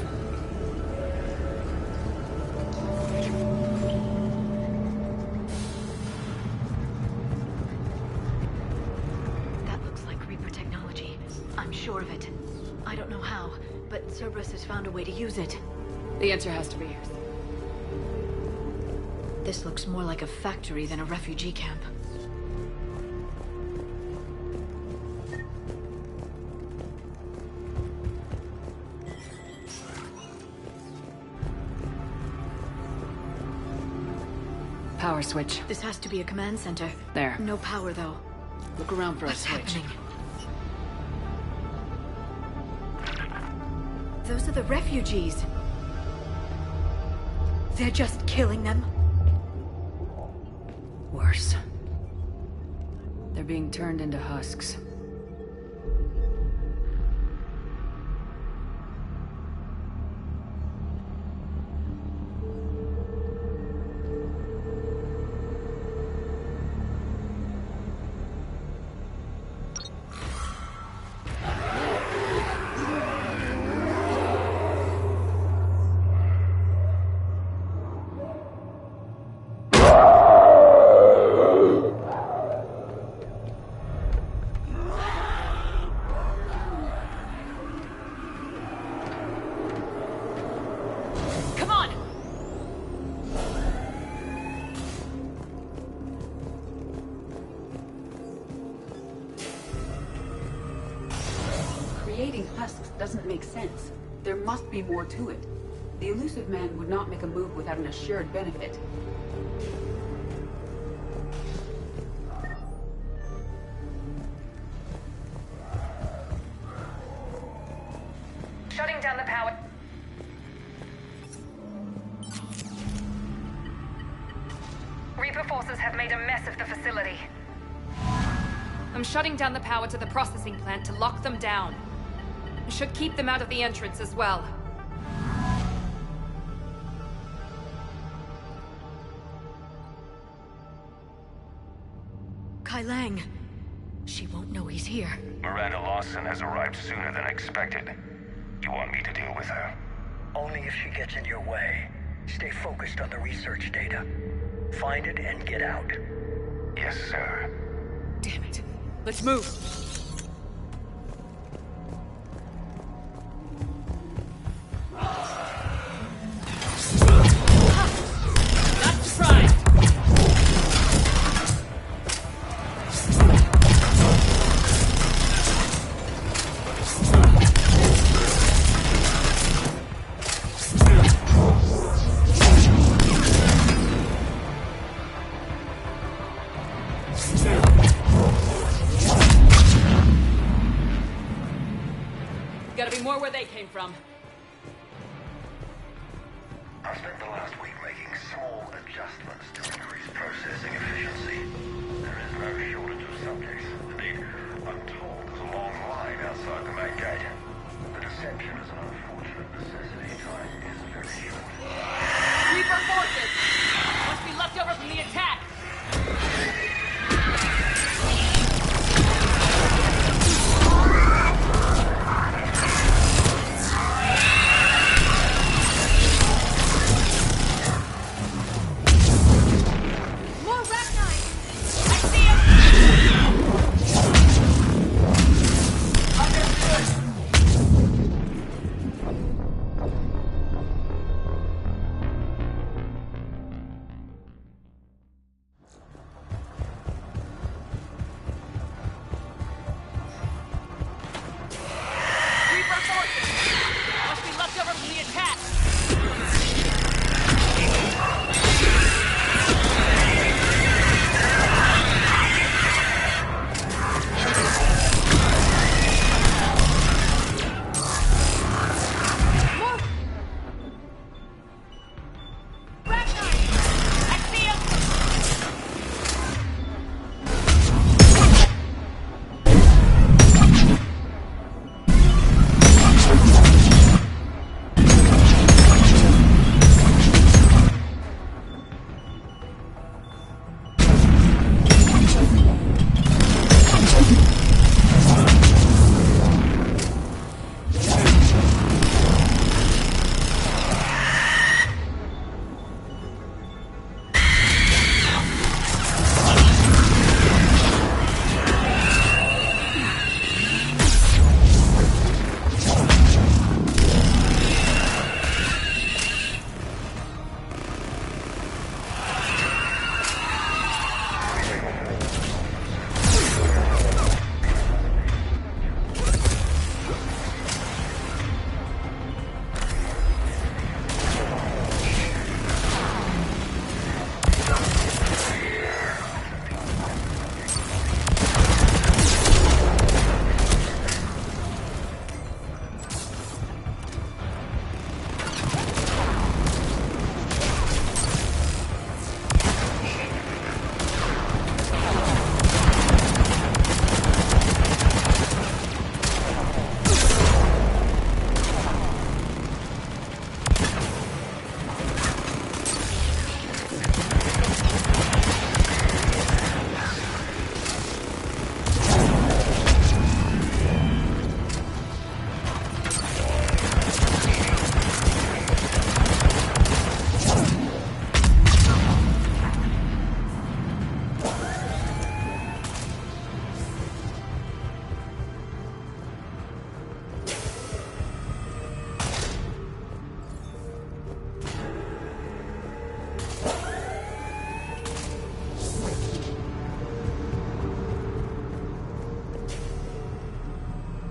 That looks like Reaper technology. I'm sure of it. I don't know how, but Cerberus has found a way to use it. The answer has to be. This looks more like a factory than a refugee camp. Power switch. This has to be a command center. There. No power, though. Look around for What's a switch. happening? Those are the refugees. They're just killing them. Worse. They're being turned into husks. Creating husks doesn't make sense. There must be more to it. The Illusive Man would not make a move without an assured benefit. Shutting down the power. Reaper forces have made a mess of the facility. I'm shutting down the power to the processing plant to lock them down. I should keep them out of the entrance as well. Kai Lang. She won't know he's here. Miranda Lawson has arrived sooner than expected. You want me to deal with her? Only if she gets in your way. Stay focused on the research data. Find it and get out. Yes, sir. Damn it. Let's move. That's right. Gotta be more where they came from. I spent the last week making small adjustments to increase processing efficiency. There is no shortage of subjects. Indeed, I'm told there's a long line outside the main gate. The deception is an unfortunate necessity. Time is very short. Reaper forces! Must be left over from the attack!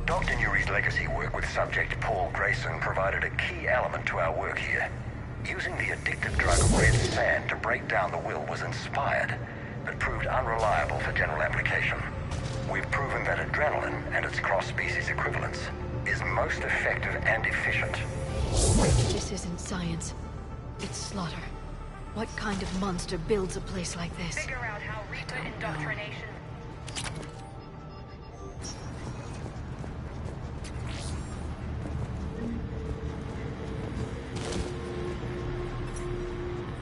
Dr. Nuri's legacy work with subject Paul Grayson provided a key element to our work here. Using the addictive drug red sand to break down the will was inspired, but proved unreliable for general application. We've proven that adrenaline and its cross-species equivalents is is most effective and efficient. This isn't science. It's slaughter. What kind of monster builds a place like this? Figure out how Reaper indoctrination...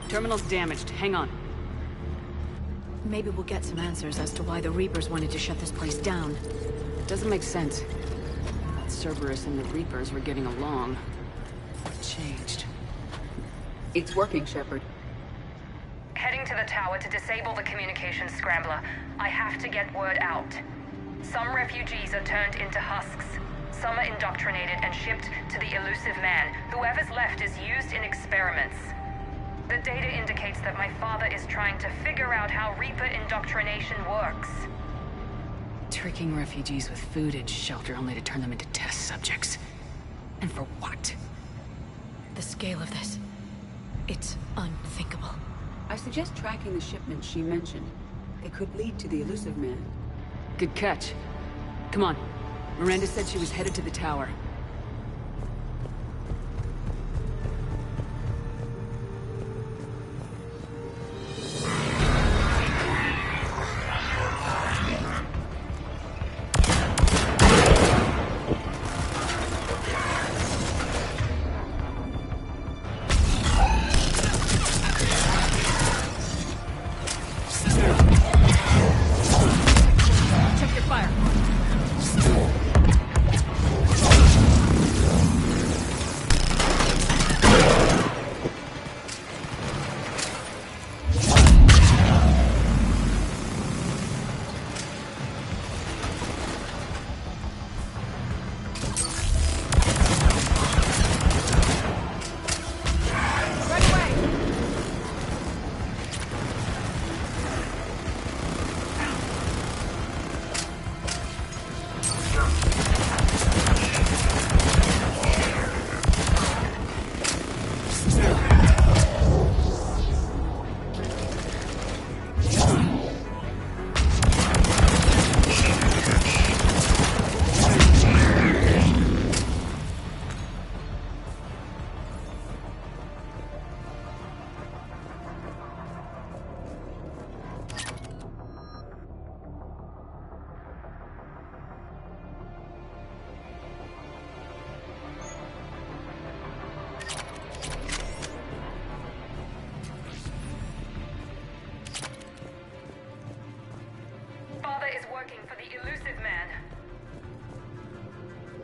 Terminal's damaged. Hang on. Maybe we'll get some answers as to why the Reapers wanted to shut this place down. Doesn't make sense. Cerberus and the Reapers were getting along. What changed? It's working, Shepard. Heading to the tower to disable the communications scrambler. I have to get word out. Some refugees are turned into husks. Some are indoctrinated and shipped to the Elusive Man. Whoever's left is used in experiments. The data indicates that my father is trying to figure out how Reaper indoctrination works. Tricking refugees with food and shelter only to turn them into test subjects. And for what? The scale of this... it's unthinkable. I suggest tracking the shipments she mentioned. They could lead to the Elusive Man. Good catch. Come on. Miranda said she was headed to the tower.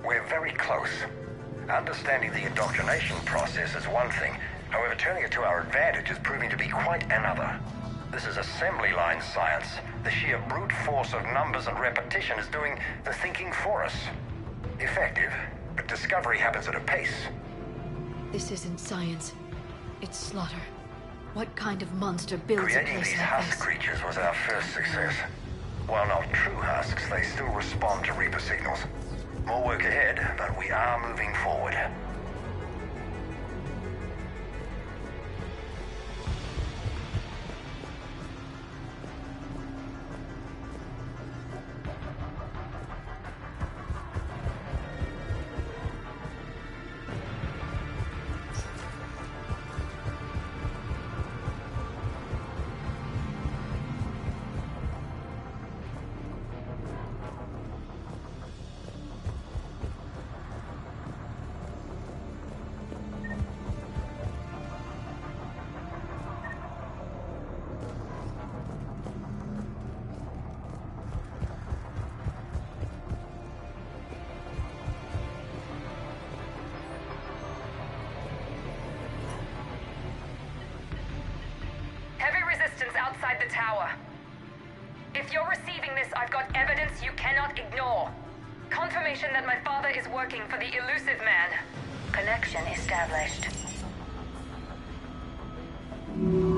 We're very close. Understanding the indoctrination process is one thing. However, turning it to our advantage is proving to be quite another. This is assembly line science. The sheer brute force of numbers and repetition is doing the thinking for us. Effective, but discovery happens at a pace. This isn't science. It's slaughter. What kind of monster builds a Creating place these like husk this? creatures was our first success. While not true husks, they still respond to Reaper signals. More work ahead, but we are moving forward. Outside the tower. If you're receiving this, I've got evidence you cannot ignore. Confirmation that my father is working for the Elusive Man. Connection established.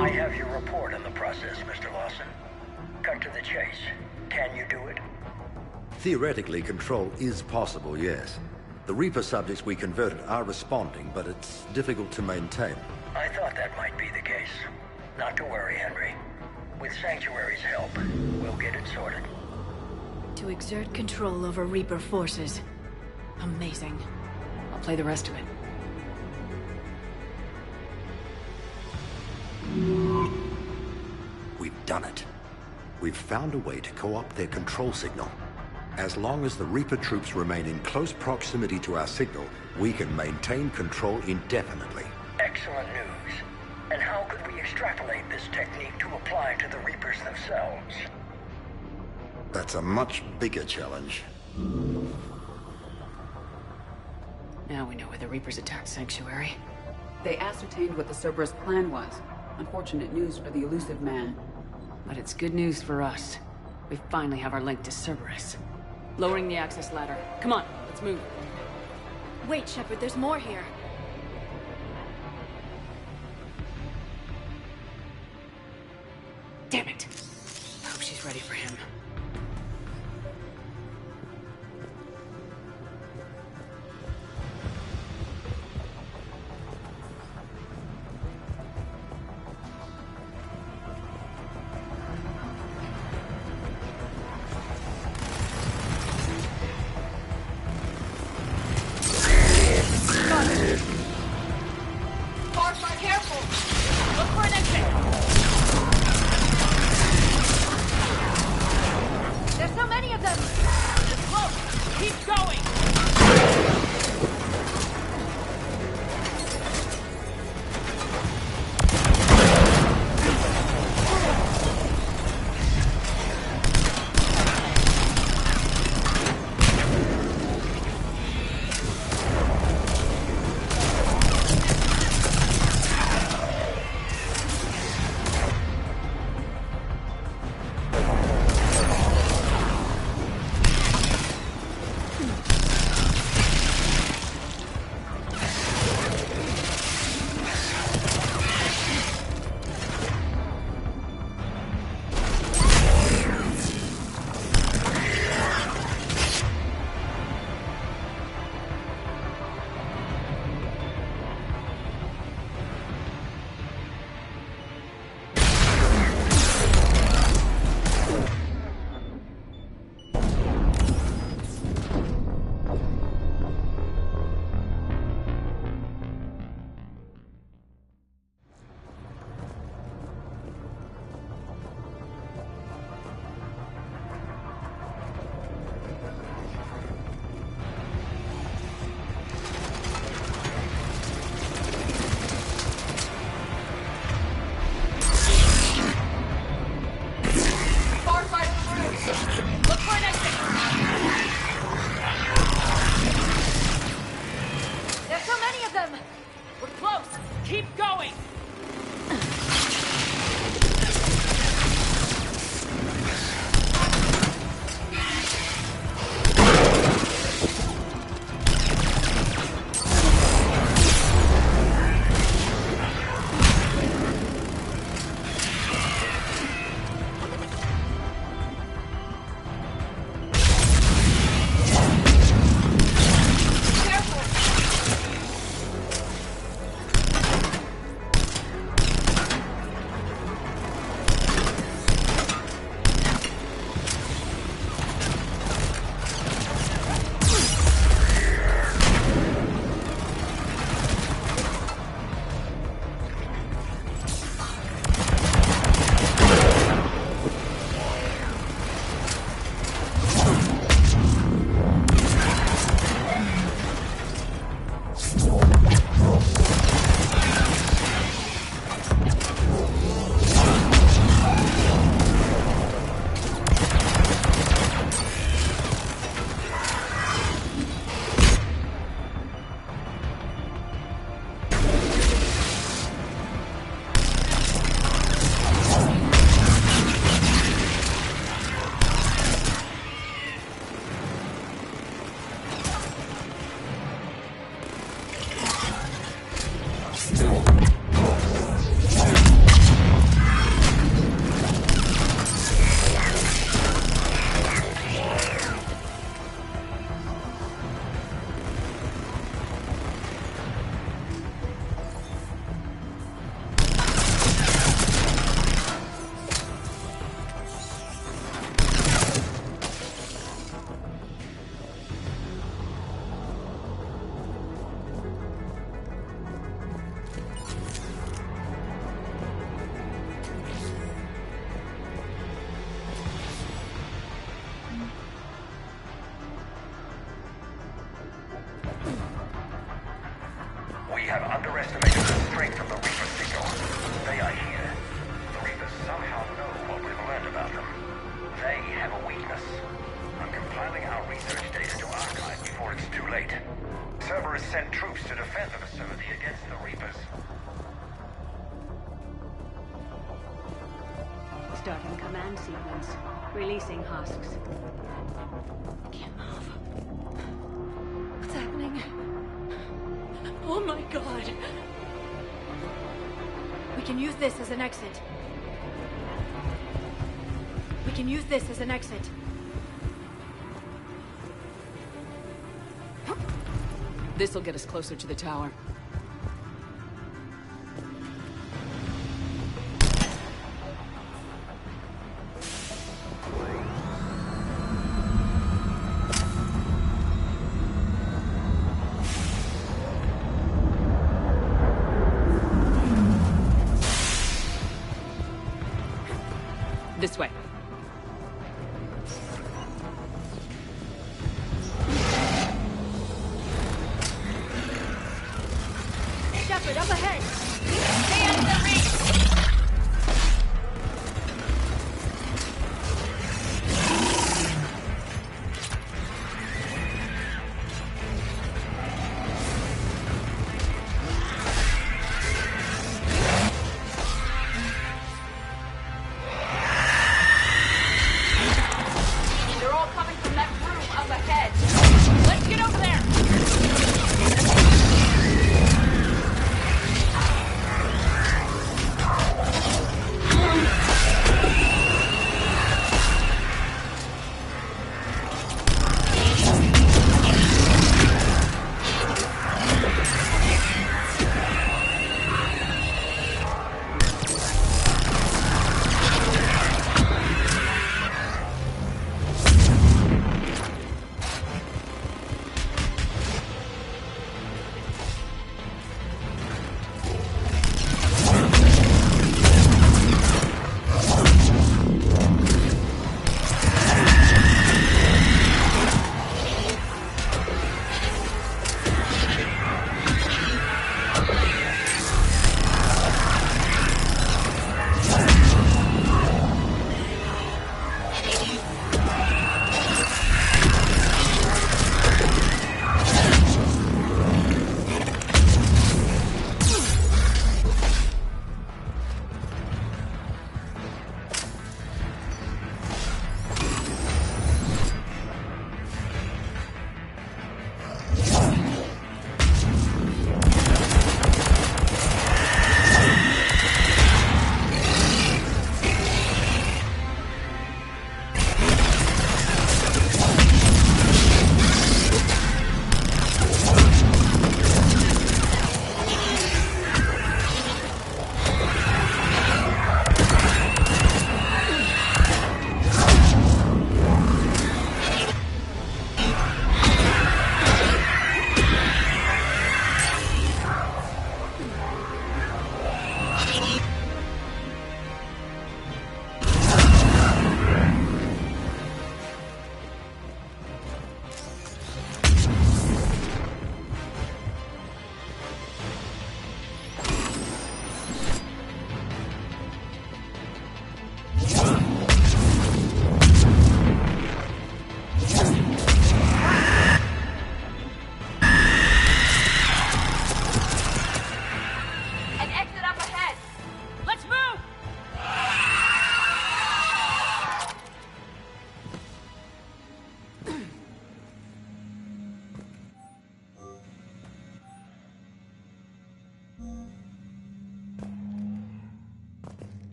I have your report on the process, Mr. Lawson. Cut to the chase. Can you do it? Theoretically, control is possible, yes. The Reaper subjects we converted are responding, but it's difficult to maintain. I thought that might be the case. Not to worry, Henry. With Sanctuary's help, we'll get it sorted. To exert control over Reaper forces. Amazing. I'll play the rest of it. We've done it. We've found a way to co-opt their control signal. As long as the Reaper troops remain in close proximity to our signal, we can maintain control indefinitely. Excellent news. And how could we extrapolate this technique to apply to the Reapers themselves? That's a much bigger challenge. Now we know where the Reapers attacked Sanctuary. They ascertained what the Cerberus plan was. Unfortunate news for the elusive man. But it's good news for us. We finally have our link to Cerberus. Lowering the access ladder. Come on, let's move. Wait, Shepard, there's more here. Damn it. I hope she's ready for him. have underestimated the strength of the Reaper signal. They are here. The Reapers somehow know what we've learned about them. They have a weakness. I'm compiling our research data to archive before it's too late. Cerberus sent troops to defend the facility against the Reapers. Starting command sequence. Releasing husks. Can't move. What's happening? Oh my god! We can use this as an exit. We can use this as an exit. This'll get us closer to the tower. This way. Shepard, up ahead! Stay out of their reach! They're all coming from that room up ahead. Let's get over there!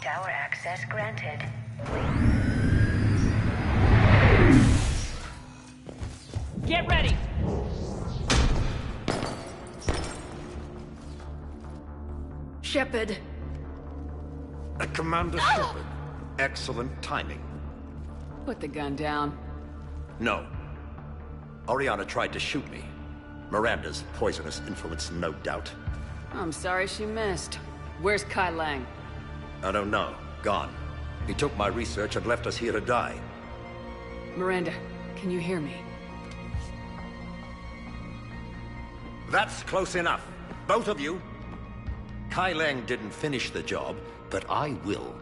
Tower access granted. Get ready! Shepard. Commander Shepard. Excellent timing. Put the gun down. No. Oriana tried to shoot me. Miranda's poisonous influence, no doubt. I'm sorry she missed. Where's Kai Lang? I don't know. Gone. He took my research and left us here to die. Miranda, can you hear me? That's close enough. Both of you. Kai Leng didn't finish the job, but I will.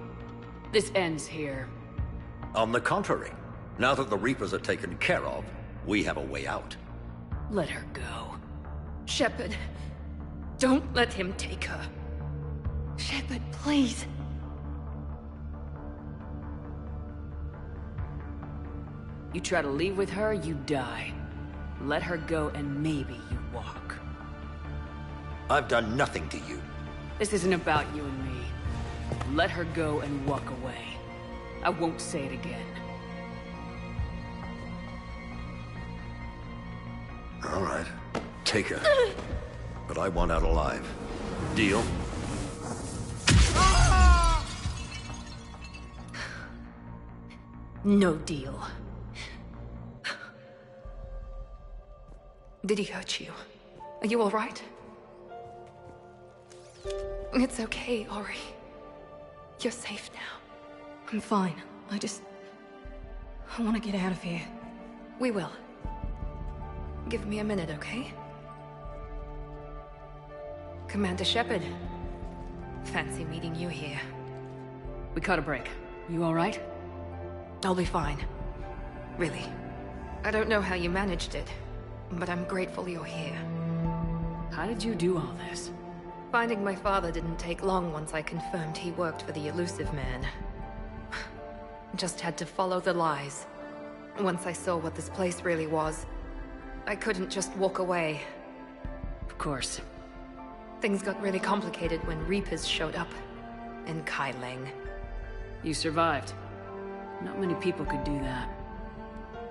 This ends here. On the contrary, now that the Reapers are taken care of, we have a way out. Let her go. Shepard, don't let him take her. Shepard, please. You try to leave with her, you die. Let her go and maybe you walk. I've done nothing to you. This isn't about you and me. Let her go and walk away. I won't say it again. All right. Take her. But I want out alive. Deal? No deal. Did he hurt you? Are you all right? It's okay, Ori. You're safe now. I'm fine. I want to get out of here. We will. Give me a minute, okay? Commander Shepard. Fancy meeting you here. We caught a break. You all right? I'll be fine. Really. I don't know how you managed it, but I'm grateful you're here. How did you do all this? Finding my father didn't take long once I confirmed he worked for the Elusive Man. Just had to follow the lies. Once I saw what this place really was, I couldn't just walk away. Of course. Things got really complicated when Reapers showed up. And Kai Leng. You survived. Not many people could do that.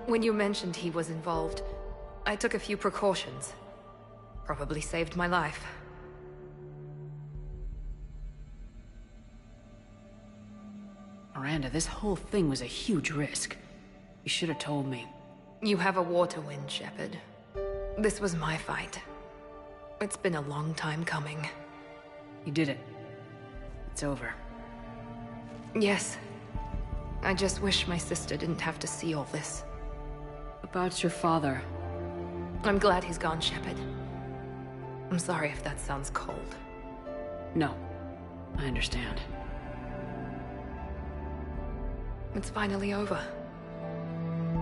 When you mentioned he was involved, I took a few precautions. Probably saved my life. Miranda, this whole thing was a huge risk. You should have told me. You have a war to win, Shepard. This was my fight. It's been a long time coming. You did it. It's over. Yes. I just wish my sister didn't have to see all this. About your father. I'm glad he's gone, Shepard. I'm sorry if that sounds cold. No. I understand. It's finally over.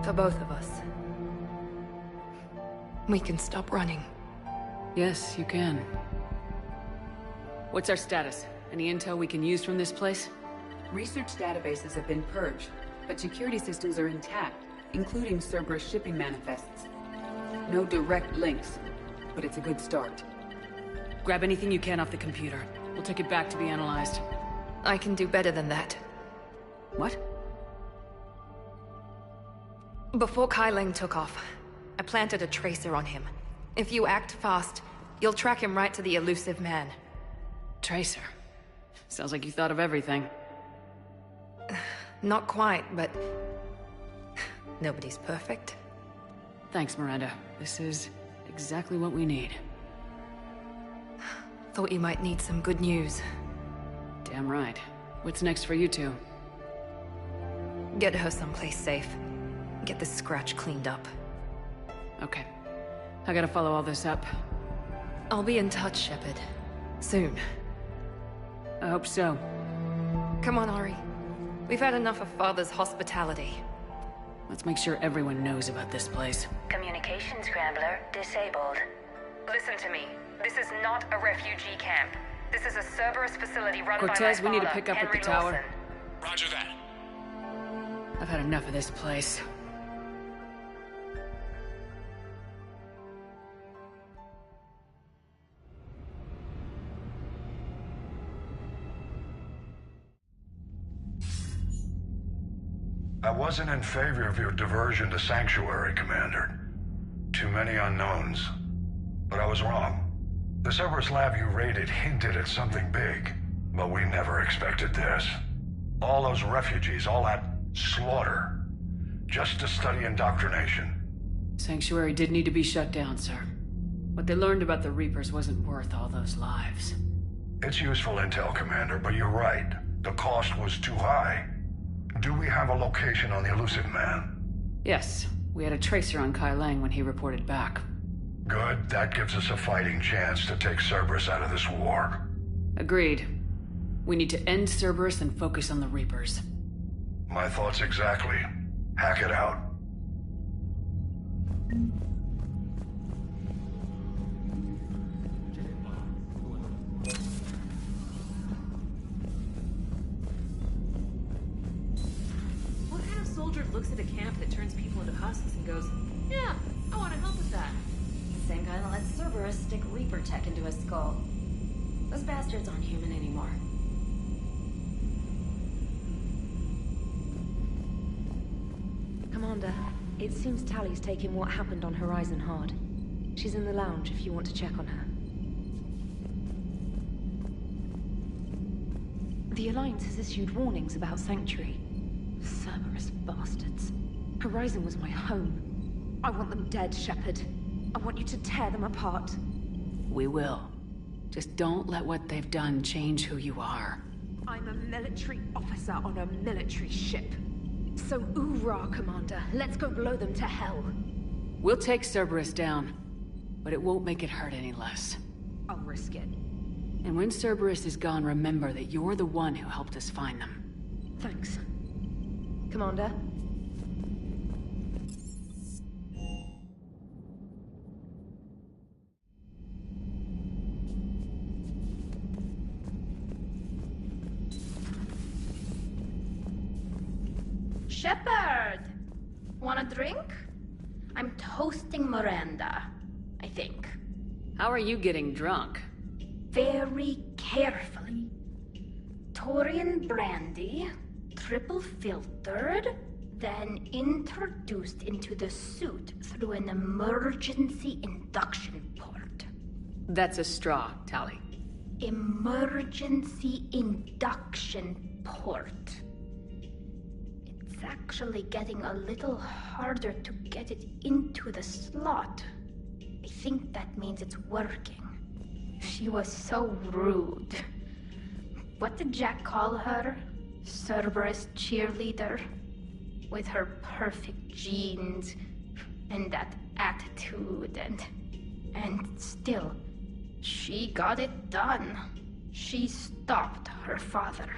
For both of us. We can stop running. Yes, you can. What's our status? Any intel we can use from this place? Research databases have been purged, but security systems are intact, including Cerberus shipping manifests. No direct links, but it's a good start. Grab anything you can off the computer. We'll take it back to be analyzed. I can do better than that. What? Before Kai Leng took off, I planted a tracer on him. If you act fast, you'll track him right to the Elusive Man. Tracer? Sounds like you thought of everything. Not quite, but... nobody's perfect. Thanks, Miranda. This is exactly what we need. Thought you might need some good news. Damn right. What's next for you two? Get her someplace safe. Get this scratch cleaned up. Okay. I gotta follow all this up. I'll be in touch, Shepard. Soon. I hope so. Come on, Ori. We've had enough of Father's hospitality. Let's make sure everyone knows about this place. Communication scrambler disabled. Listen to me. This is not a refugee camp. This is a Cerberus facility run by my Cortez, father, we need to pick up Henry at the tower. Lawson. Roger that. I've had enough of this place. I wasn't in favor of your diversion to Sanctuary, Commander. Too many unknowns. But I was wrong. The Cerberus lab you raided hinted at something big, but we never expected this. All those refugees, all that slaughter, just to study indoctrination. Sanctuary did need to be shut down, sir. What they learned about the Reapers wasn't worth all those lives. It's useful intel, Commander, but you're right. The cost was too high. Do we have a location on the Elusive Man? Yes. We had a tracer on Kai Lang when he reported back. Good. That gives us a fighting chance to take Cerberus out of this war. Agreed. We need to end Cerberus and focus on the Reapers. My thoughts exactly. Hack it out. What kind of soldier looks at a camp that turns people into husks and goes, yeah, I want to help with that? Same guy that lets Cerberus stick Reaper tech into his skull. Those bastards aren't human anymore. Commander, it seems Tally's taking what happened on Horizon hard. She's in the lounge if you want to check on her. The Alliance has issued warnings about Sanctuary. Cerberus bastards. Horizon was my home. I want them dead, Shepard. I want you to tear them apart. We will. Just don't let what they've done change who you are. I'm a military officer on a military ship. So oorah, Commander. Let's go blow them to hell. We'll take Cerberus down, but it won't make it hurt any less. I'll risk it. And when Cerberus is gone, remember that you're the one who helped us find them. Thanks. Commander? Shepard! Want a drink? I'm toasting Miranda, I think. How are you getting drunk? Very carefully. Taurian brandy, triple filtered, then introduced into the suit through an emergency induction port. That's a straw, Tally. Emergency induction port. It's actually getting a little harder to get it into the slot. I think that means it's working. She was so rude. What did Jack call her? Cerberus cheerleader? With her perfect genes and that attitude and still, she got it done. She stopped her father.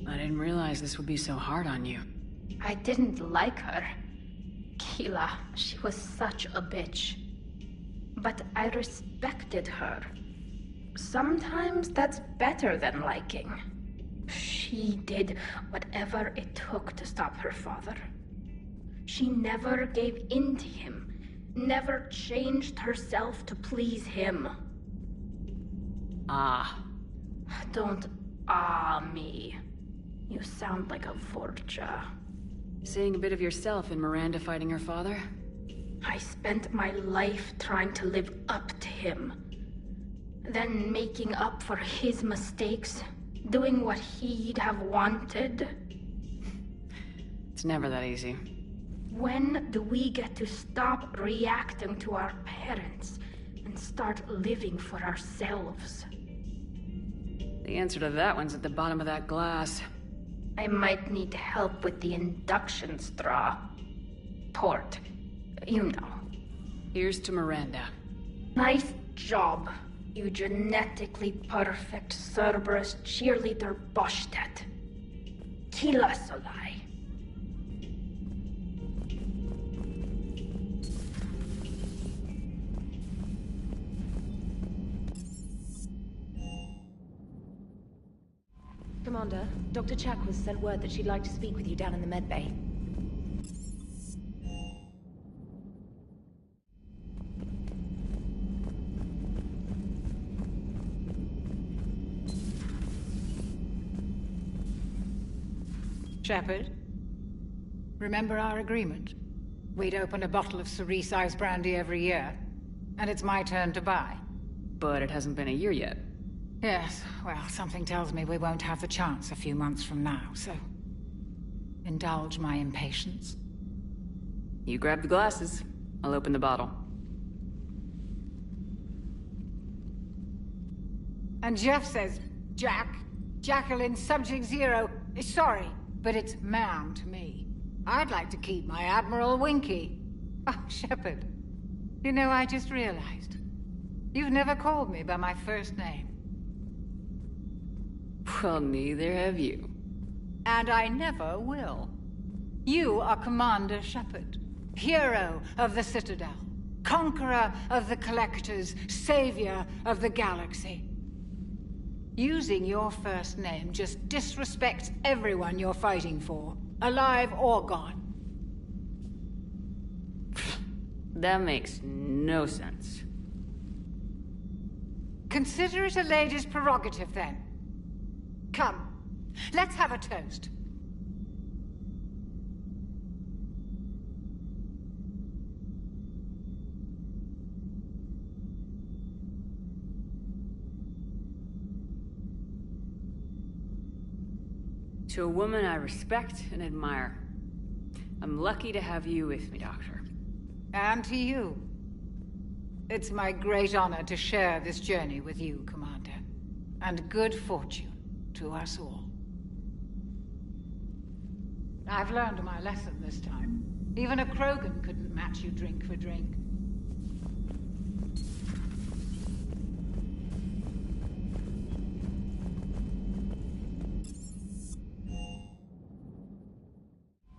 I didn't realize this would be so hard on you. I didn't like her. Keela, she was such a bitch. But I respected her. Sometimes that's better than liking. She did whatever it took to stop her father. She never gave in to him, never changed herself to please him. Ah. Don't me. You sound like a Vorcha. Seeing a bit of yourself in Miranda fighting her father? I spent my life trying to live up to him. Then making up for his mistakes, doing what he'd have wanted. It's never that easy. When do we get to stop reacting to our parents and start living for ourselves? The answer to that one's at the bottom of that glass. I might need help with the induction straw. Port. You know. Here's to Miranda. Nice job, you genetically perfect Cerberus cheerleader Boshtet. Kila Solai. Commander, Dr. Chakwas sent word that she'd like to speak with you down in the medbay. Shepard, remember our agreement? We'd open a bottle of cerise ice brandy every year, and it's my turn to buy. But it hasn't been a year yet. Yes, well, something tells me we won't have the chance a few months from now, so... indulge my impatience. You grab the glasses. I'll open the bottle. And Jeff says, Jacqueline Subject Zero is sorry, but it's ma'am to me. I'd like to keep my Admiral Winky. Oh, Shepard. You know, I just realized. You've never called me by my first name. Well, neither have you. And I never will. You are Commander Shepard, hero of the Citadel, conqueror of the Collectors, savior of the galaxy. Using your first name just disrespects everyone you're fighting for, alive or gone. That makes no sense. Consider it a lady's prerogative, then. Come, let's have a toast. To a woman I respect and admire. I'm lucky to have you with me, Doctor. And to you. It's my great honor to share this journey with you, Commander. And good fortune to us all. I've learned my lesson this time. Even a Krogan couldn't match you drink for drink.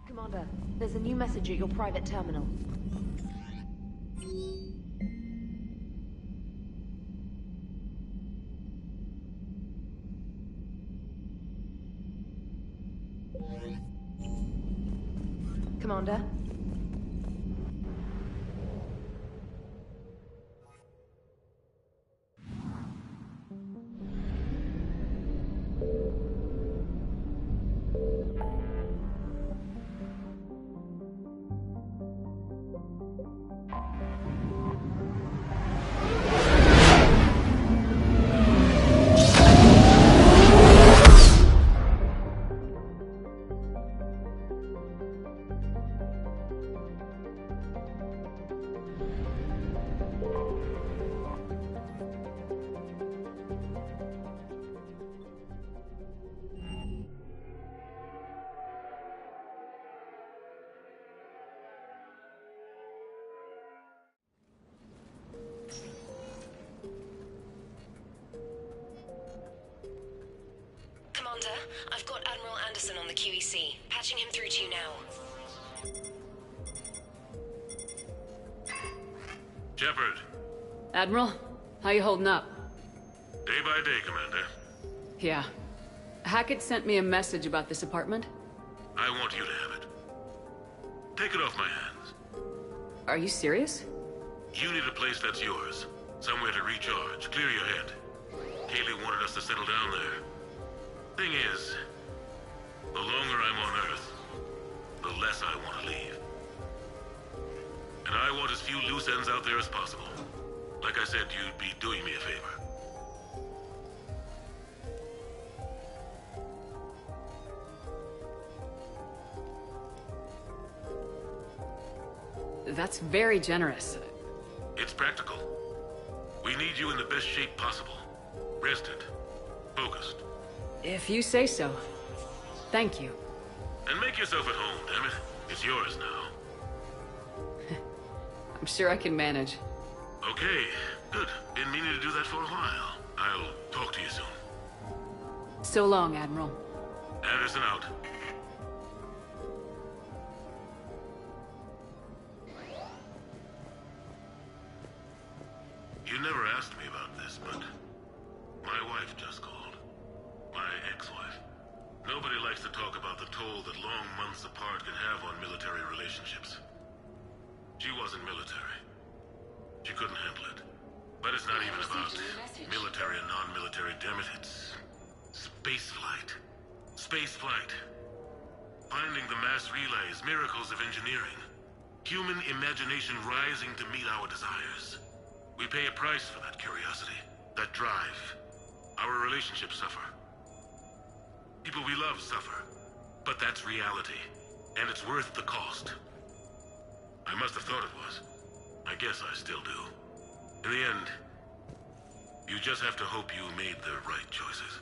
Commander, there's a new message at your private terminal. Commander? Commander, I've got Admiral Anderson on the QEC. Patching him through to you now. Shepard. Admiral, how you holding up? Day by day, Commander. Yeah. Hackett sent me a message about this apartment. I want you to have it. Take it off my hands. Are you serious? You need a place that's yours. Somewhere to recharge, clear your head. Kaylee wanted us to settle down there. Thing is, the longer I'm on Earth, the less I want to leave. And I want as few loose ends out there as possible. Like I said, you'd be doing me a favor. That's very generous. It's practical. We need you in the best shape possible. Rested. Focused. If you say so. Thank you. And make yourself at home, damn it. It's yours now. I'm sure I can manage. Okay, good. Been meaning to do that for a while. I'll talk to you soon. So long, Admiral. Anderson out. You never asked me about this, but my wife just called. My ex-wife. Nobody likes to talk about the toll that long months apart can have on military relationships. She wasn't military. She couldn't handle it. But it's not even about military and non-military, damn it. It's spaceflight. Spaceflight. Finding the mass relays, miracles of engineering. Human imagination rising to meet our desires. We pay a price for that curiosity, that drive. Our relationships suffer. People we love suffer. But that's reality. And it's worth the cost. I must have thought it was. I guess I still do. In the end, you just have to hope you made the right choices.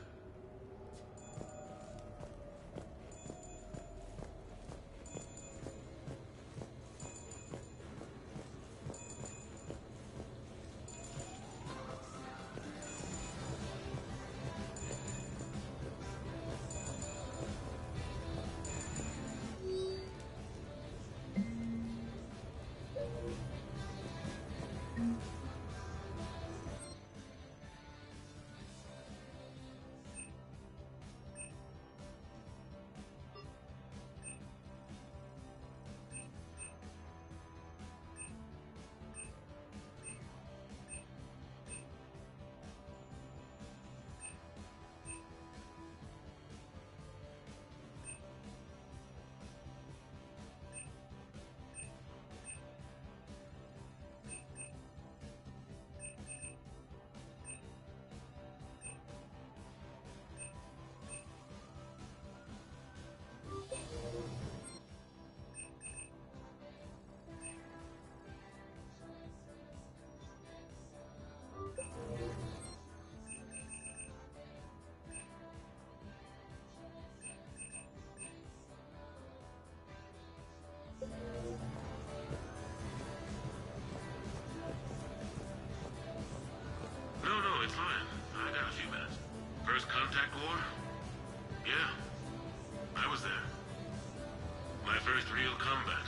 combat.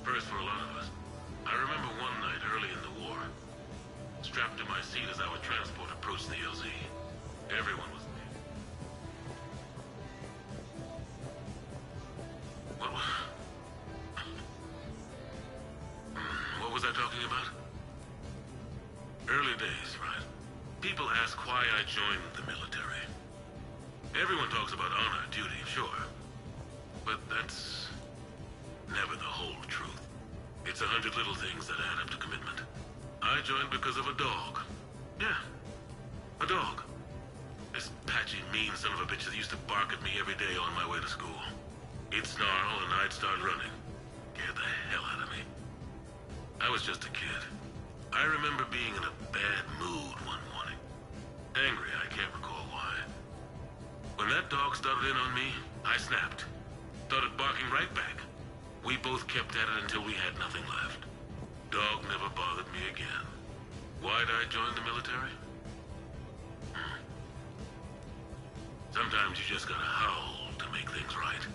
First for a lot of us. I remember one night early in the war, strapped to my seat as our transport approached the LZ. Everyone was there. What was I talking about? Early days, right? People ask why I joined the military. Everyone talks about honor, duty, sure. But that's never the whole truth. It's 100 little things that add up to commitment. I joined because of a dog. Yeah, a dog. This patchy, mean son of a bitch that used to bark at me every day on my way to school. He'd snarl and I'd start running. Scared the hell out of me. I was just a kid. I remember being in a bad mood one morning. Angry, I can't recall why. When that dog started in on me, I snapped. Started barking right back. We both kept at it until we had nothing left. Dog never bothered me again. Why'd I join the military? Sometimes you just gotta howl to make things right.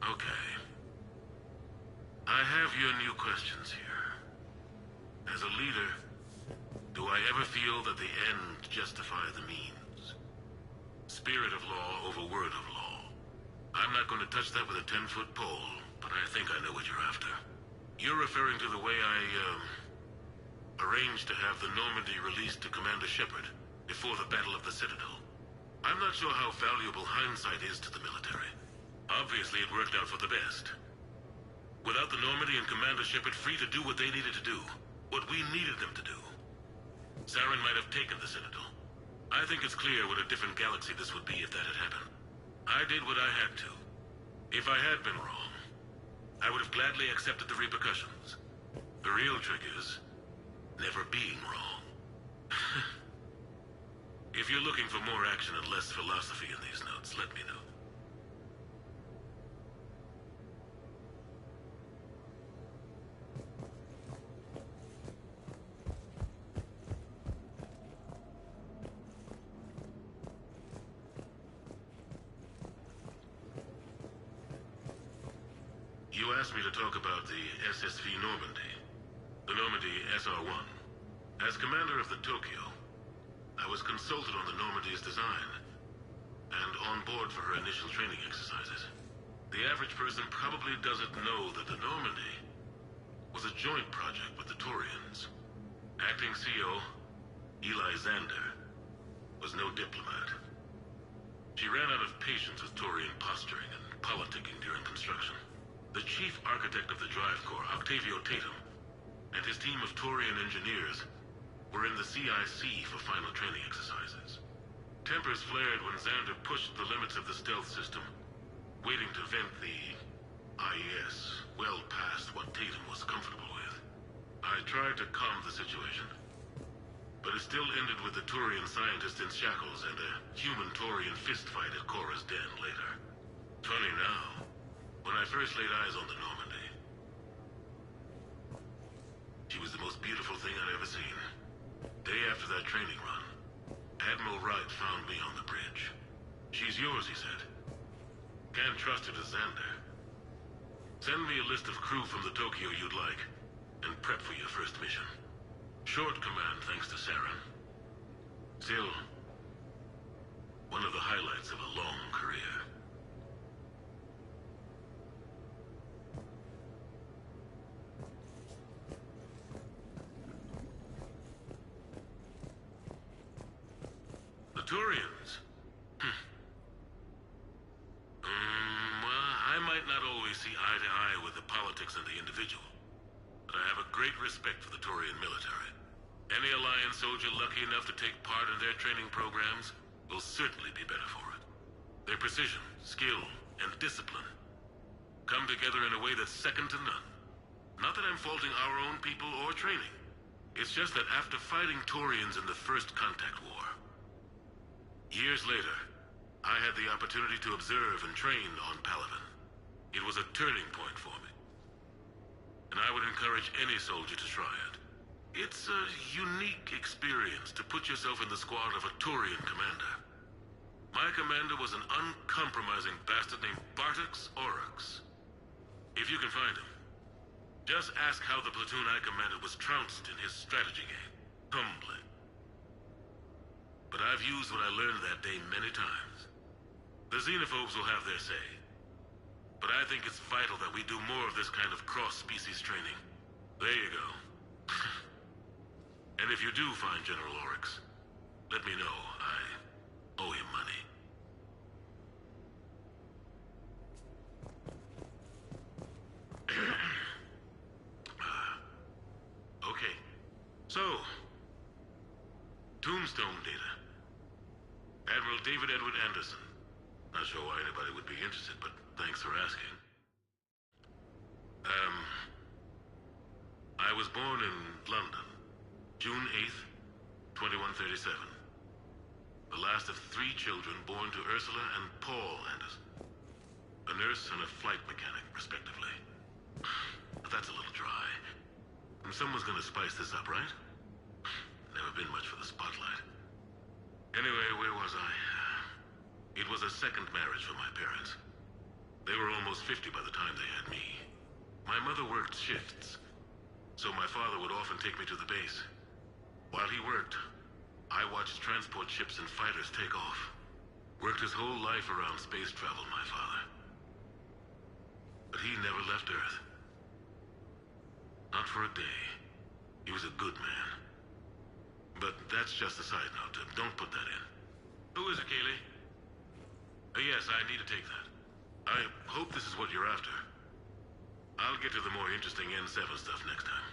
Okay. I have your new questions here. As a leader, do I ever feel that the end justify the means? Spirit of law over word of law. I'm not going to touch that with a 10-foot pole, but I think I know what you're after. You're referring to the way I, arranged to have the Normandy released to Commander Shepard before the Battle of the Citadel. I'm not sure how valuable hindsight is to the military. Obviously, it worked out for the best. Without the Normandy and Commander Shepard free to do what they needed to do, what we needed them to do, Saren might have taken the Citadel. I think it's clear what a different galaxy this would be if that had happened. I did what I had to. If I had been wrong, I would have gladly accepted the repercussions. The real trick is never being wrong. If you're looking for more action and less philosophy in these notes, let me know. You asked me to talk about the SSV Normandy, the Normandy SR-1. As commander of the Tokyo, I was consulted on the Normandy's design, and on board for her initial training exercises. The average person probably doesn't know that the Normandy was a joint project with the Turians. Acting CO, Eli Xander, was no diplomat. She ran out of patience with Turian posturing and politicking during construction. The chief architect of the Drive Corps, Octavio Tatum, and his team of Turian engineers were in the CIC for final training exercises. Tempers flared when Xander pushed the limits of the stealth system, waiting to vent the IES well past what Tatum was comfortable with. I tried to calm the situation, but it still ended with the Turian scientist in shackles and a human-Turian fistfight at Korra's den later. Funny now, when I first laid eyes on the Normandy, she was the most beautiful thing I'd ever seen. Day after that training run, Admiral Wright found me on the bridge. She's yours, he said. Can't trust her to Xander. Send me a list of crew from the Tokyo you'd like, and prep for your first mission. Short command thanks to Saren. Still, one of the highlights of a long career. Turians? Well, I might not always see eye to eye with the politics and the individual, but I have a great respect for the Turian military. Any Alliance soldier lucky enough to take part in their training programs will certainly be better for it. Their precision, skill, and discipline come together in a way that's second to none. Not that I'm faulting our own people or training. It's just that after fighting Turians in the First Contact War, Years later, I had the opportunity to observe and train on Palaven. It was a turning point for me. And I would encourage any soldier to try it. It's a unique experience to put yourself in the squad of a Turian commander. My commander was an uncompromising bastard named Bartux Oryx. If you can find him, just ask how the platoon I commanded was trounced in his strategy game. Humbling. But I've used what I learned that day many times. The xenophobes will have their say. But I think it's vital that we do more of this kind of cross-species training. There you go. And if you do find General Oryx, let me know. I owe him money. Okay. So, Tombstone data. Admiral David Edward Anderson. Not sure why anybody would be interested, but thanks for asking. I was born in London, June 8th, 2137. The last of 3 children born to Ursula and Paul Anderson. A nurse and a flight mechanic, respectively. But that's a little dry. And someone's gonna spice this up, right? Never been much for the spotlight. Anyway, where was I? It was a second marriage for my parents. They were almost 50 by the time they had me. My mother worked shifts, so my father would often take me to the base. While he worked, I watched transport ships and fighters take off. Worked his whole life around space travel, my father. But he never left Earth. Not for a day. He was a good man. But that's just a side note. Don't put that in. Who is it, Kaylee? Yes, I need to take that. I hope this is what you're after. I'll get to the more interesting N7 stuff next time.